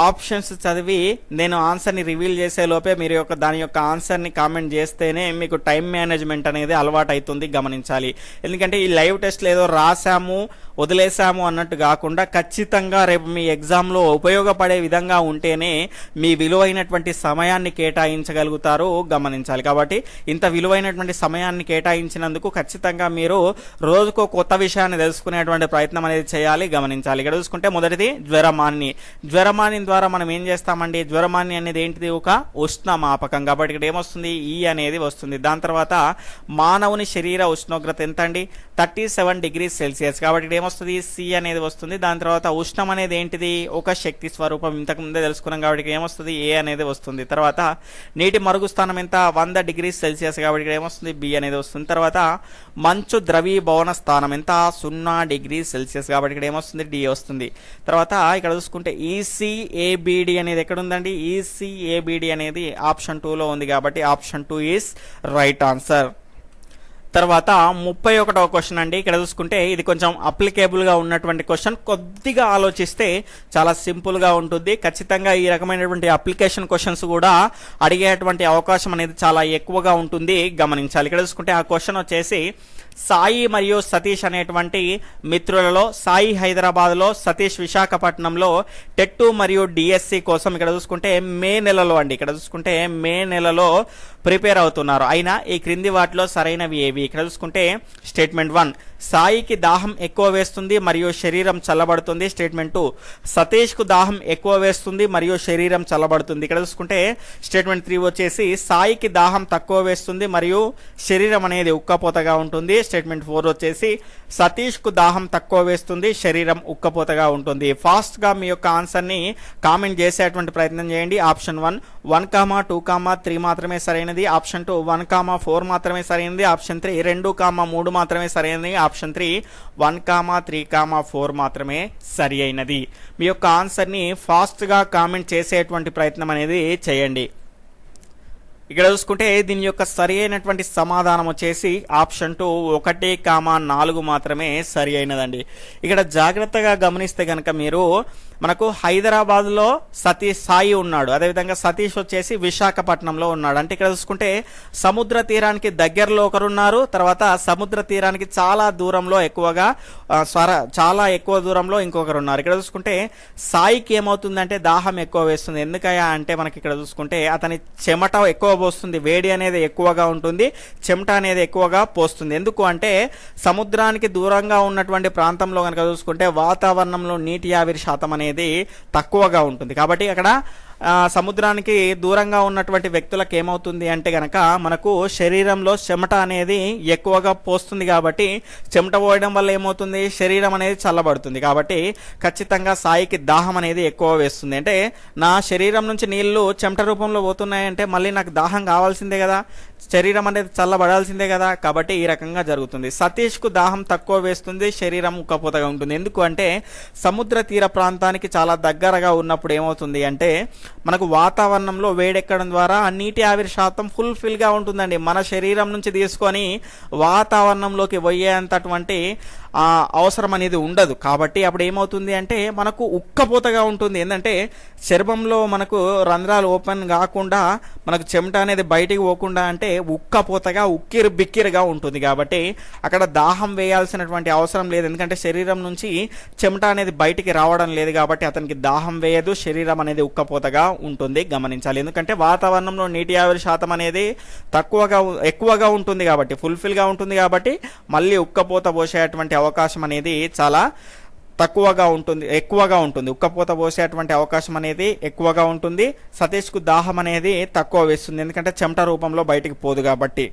ఆప్షన్స్ చదివి నేను ఆన్సర్ని రివీల్ చేసే లోపే మీరు దాని యొక్క ఆన్సర్ని కామెంట్ చేస్తేనే మీకు టైం మేనేజ్మెంట్ అనేది అలవాటు అవుతుంది, గమనించాలి. ఎందుకంటే ఈ లైవ్ టెస్ట్లు ఏదో రాసాము వదిలేసాము అన్నట్టు కాకుండా ఖచ్చితంగా రేపు మీ ఎగ్జామ్లో ఉపయోగపడే విధంగా ఉంటేనే మీ విలువైనటువంటి సమయాన్ని కేటాయించగలుగుతారు, గమనించాలి. కాబట్టి ఇంత విలువైనటువంటి సమయాన్ని కేటాయించినందుకు ఖచ్చితంగా మీరు రోజుకో కొత్త విషయాన్ని తెలుసుకునేటువంటి ప్రయత్నం అనేది చేయాలి, గమనించాలి. ఇక్కడ చూసుకుంటే మొదటిది జ్వరమాని ద్వారా మనం ఏం చేస్తామండి? జ్వరమాని అనేది ఏంటిది? ఒక ఉష్ణమాపకం. కాబట్టి ఇక్కడ ఏమొస్తుంది? ఈ అనేది వస్తుంది. దాని తర్వాత మానవుని శరీర ఉష్ణోగ్రత ఎంత అండి? 37 డిగ్రీ సెల్సియస్. కాబట్టి ఇక్కడ ఏమొస్తుంది? సి అనేది వస్తుంది. దాని తర్వాత ఉష్ణం అనేది ఏంటిది? ఒక శక్తి స్వరూపం. ఇంతకు ముందే తెలుసుకున్నాం కాబట్టి ఇక్కడ ఏమొస్తుంది? ఏ అనేది వస్తుంది. తర్వాత నీటి మరుగు స్థానం ఎంత? 100 డిగ్రీ సెల్సియస్. కాబట్టి ఇక్కడ ఏమొస్తుంది? బి అనేది వస్తుంది. తర్వాత మంచు ద్రవీభవన స్థానం ఎంత? 0 డిగ్రీ సెల్సియస్. కాబట్టి ఇక్కడ ఏమొస్తుంది? డి వస్తుంది. తర్వాత ఇక్కడ చూసుకుంటే ఈసీఏబిడి అనేది ఎక్కడ ఉందండి? ఈసీఏబిడి అనేది ఆప్షన్ 2లో ఉంది. కాబట్టి ఆప్షన్ 2 ఈస్ రైట్ ఆన్సర్. తర్వాత 31వ క్వశ్చన్ అండి. ఇక్కడ చూసుకుంటే ఇది కొంచెం అప్లికేబుల్గా ఉన్నటువంటి క్వశ్చన్. కొద్దిగా ఆలోచిస్తే చాలా సింపుల్గా ఉంటుంది. ఖచ్చితంగా ఈ రకమైనటువంటి అప్లికేషన్ క్వశ్చన్స్ కూడా అడిగేటువంటి అవకాశం అనేది చాలా ఎక్కువగా ఉంటుంది, గమనించాలి. ఇక్కడ చూసుకుంటే ఆ క్వశ్చన్ వచ్చేసి సాయి మరియు సతీష్ అనేటువంటి మిత్రులలో సాయి హైదరాబాద్లో, సతీష్ విశాఖపట్నంలో టెట్ మరియు డిఎస్సి కోసం ఇక్కడ చూసుకుంటే మే నెలలో అండి, ఇక్కడ చూసుకుంటే మే నెలలో ప్రిపేర్ అవుతున్నారు. అయినా ఈ క్రింది వాటిలో సరైనవి ఏవి? ఇక్కడ చూసుకుంటే స్టేట్మెంట్ 1 సాయికి దాహం ఎక్కువ వేస్తుంది మరియు శరీరం చల్లబడుతుంది. స్టేట్మెంట్ 2 సతీష్కు దాహం ఎక్కువ వేస్తుంది మరియు శరీరం చల్లబడుతుంది. ఇక్కడ చూసుకుంటే స్టేట్మెంట్ 3 వచ్చేసి సాయికి దాహం తక్కువ వేస్తుంది మరియు శరీరం అనేది ఉక్కపోతగా ఉంటుంది. స్టేట్మెంట్ 4 వచ్చేసి సతీష్కు దాహం తక్కువ వేస్తుంది, శరీరం ఉక్కపోతగా ఉంటుంది. ఫాస్ట్గా మీ యొక్క ఆన్సర్ని కామెంట్ చేసేటువంటి ప్రయత్నం చేయండి. ఆప్షన్ 1 1, 2, 3 మాత్రమే సరైనది. ఆప్షన్ 2 1, 4 మాత్రమే సరైనది. ఆప్షన్ 3 2, 3 మాత్రమే సరైనది. ఆప్షన్ 3 1, 3, 4 మాత్రమే సరి అయినది. మీ యొక్క ఆన్సర్ని ఫాస్ట్గా కామెంట్ చేసేటువంటి ప్రయత్నం అనేది చేయండి. ఇక్కడ చూసుకుంటే దీని యొక్క సరి అయినటువంటి సమాధానం వచ్చేసి ఆప్షన్ 2 1, 4 మాత్రమే సరి అయినదండి. ఇక్కడ జాగ్రత్తగా గమనిస్తే కనుక మీరు మనకు హైదరాబాద్లో సాయి ఉన్నాడు, అదేవిధంగా సతీష్ వచ్చేసి విశాఖపట్నంలో ఉన్నాడు. అంటే ఇక్కడ చూసుకుంటే సముద్ర తీరానికి దగ్గరలో ఒకరున్నారు, తర్వాత సముద్ర తీరానికి చాలా దూరంలో చాలా ఎక్కువ దూరంలో ఇంకొకరు ఉన్నారు. ఇక్కడ చూసుకుంటే సాయికి ఏమవుతుందంటే దాహం ఎక్కువ వేస్తుంది. ఎందుకయ్యా అంటే మనకి ఇక్కడ చూసుకుంటే అతని చెమట ఎక్కువ పోస్తుంది, వేడి అనేది ఎక్కువగా ఉంటుంది, చెమట అనేది ఎక్కువగా పోస్తుంది. ఎందుకు అంటే సముద్రానికి దూరంగా ఉన్నటువంటి ప్రాంతంలో కనుక చూసుకుంటే వాతావరణంలో నీటి ఆవిరి శాతం అనేది తక్కువగా ఉంటుంది. కాబట్టి అక్కడ సముద్రానికి దూరంగా ఉన్నటువంటి వ్యక్తులకు ఏమవుతుంది అంటే గనక మనకు శరీరంలో చెమట అనేది ఎక్కువగా పోస్తుంది. కాబట్టి చెమట పోయడం వల్ల ఏమవుతుంది? శరీరం అనేది చల్లబడుతుంది. కాబట్టి ఖచ్చితంగా సాయికి దాహం అనేది ఎక్కువ వేస్తుంది. అంటే నా శరీరం నుంచి నీళ్లు చెమట రూపంలో పోతున్నాయంటే మళ్ళీ నాకు దాహం కావాల్సిందే కదా. శరీరం అనేది చల్లబడాల్సిందే కదా, కాబట్టి ఈ రకంగా జరుగుతుంది. సతీష్కు దాహం తక్కువ వేస్తుంది, శరీరం ఉక్కపోతగా ఉంటుంది. ఎందుకు అంటే సముద్ర తీర ప్రాంతానికి చాలా దగ్గరగా ఉన్నప్పుడు ఏమవుతుంది అంటే మనకు వాతావరణంలో వేడెక్కడం ద్వారా ఆ నీటి ఆవిరి శాతం ఫుల్ఫిల్గా ఉంటుందండి. మన శరీరం నుంచి తీసుకొని వాతావరణంలోకి పోయేంతటువంటి అవసరం అనేది ఉండదు. కాబట్టి అప్పుడు ఏమవుతుంది అంటే మనకు ఉక్కపోతగా ఉంటుంది. ఏంటంటే చర్మంలో మనకు రంధ్రాలు ఓపెన్ కాకుండా మనకు చెమట అనేది బయటికి పోకుండా అంటే ఉక్కపోతగా ఉక్కిరి బిక్కిరిగా ఉంటుంది. కాబట్టి అక్కడ దాహం వేయాల్సినటువంటి అవసరం లేదు, ఎందుకంటే శరీరం నుంచి చెమట అనేది బయటికి రావడం లేదు. కాబట్టి అతనికి దాహం వేయదు, శరీరం అనేది ఉక్కపోతగా ఉంటుంది. గమనించాలి, ఎందుకంటే వాతావరణంలో నీటి ఆవిరి శాతం అనేది ఎక్కువగా ఉంటుంది కాబట్టి, ఫుల్ఫిల్గా ఉంటుంది కాబట్టి మళ్ళీ ఉక్కపోత పోసేటువంటి అవకాశం అనేది చాలా ఎక్కువగా ఉంటుంది. ఉక్కపోత పోసేటువంటి అవకాశం అనేది ఎక్కువగా ఉంటుంది. సతీష్కు దాహం అనేది తక్కువ వేస్తుంది, ఎందుకంటే చెమట రూపంలో బయటికి పోదు కాబట్టి.